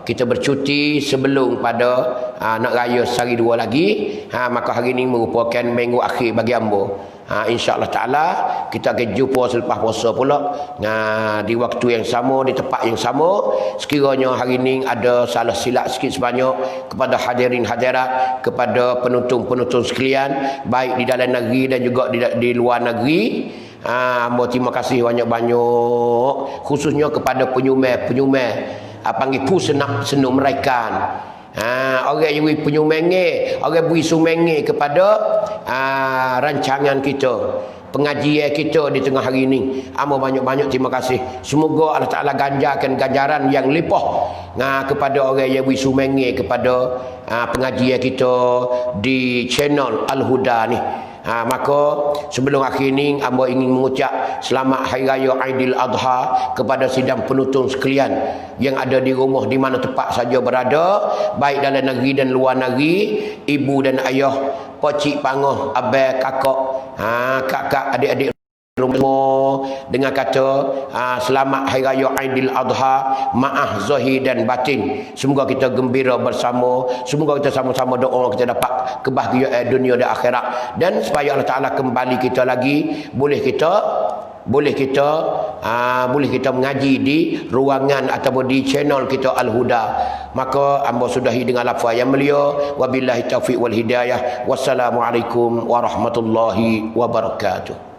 Kita bercuti sebelum pada nak raya sehari dua lagi. Maka hari ini merupakan minggu akhir bagi ambo. InsyaAllah ta'ala kita akan jumpa selepas puasa pula. Di waktu yang sama, di tempat yang sama. Sekiranya hari ini ada salah silap sikit sebanyak kepada hadirin hadirat, kepada penonton-penonton sekalian, baik di dalam negeri dan juga di luar negeri. Hamba terima kasih banyak-banyak, khususnya kepada penyumai panggil pu senuk mereka. Orang yang beri penyumai, orang beri sumai kepada rancangan kita, pengajian kita di tengah hari ini. Hamba banyak-banyak terima kasih. Semoga Allah Ta'ala ganjarkan ganjaran yang limpah kepada orang yang beri sumai kepada pengajian kita di channel Al-Huda ni. Maka sebelum akhir ini hamba ingin mengucap selamat Hari Raya Aidil Adha kepada sidang penonton sekalian yang ada di rumah di mana tempat saja berada, baik dalam negeri dan luar negeri, ibu dan ayah, pak cik, pangah, abang, kakak, kakak, adik-adik rumah, dengan kata selamat Hari Raya Aidil Adha, maaf zahir dan batin. Semoga kita gembira bersama, semoga kita sama-sama doa kita dapat kebahagiaan dunia dan akhirat, dan supaya Allah Ta'ala kembali kita lagi, boleh kita mengaji di ruangan ataupun di channel kita Al-Huda. Maka hamba sudahi dengan lafaz yang mulia. Wabillahi taufiq wal hidayah. Wassalamualaikum warahmatullahi wabarakatuh.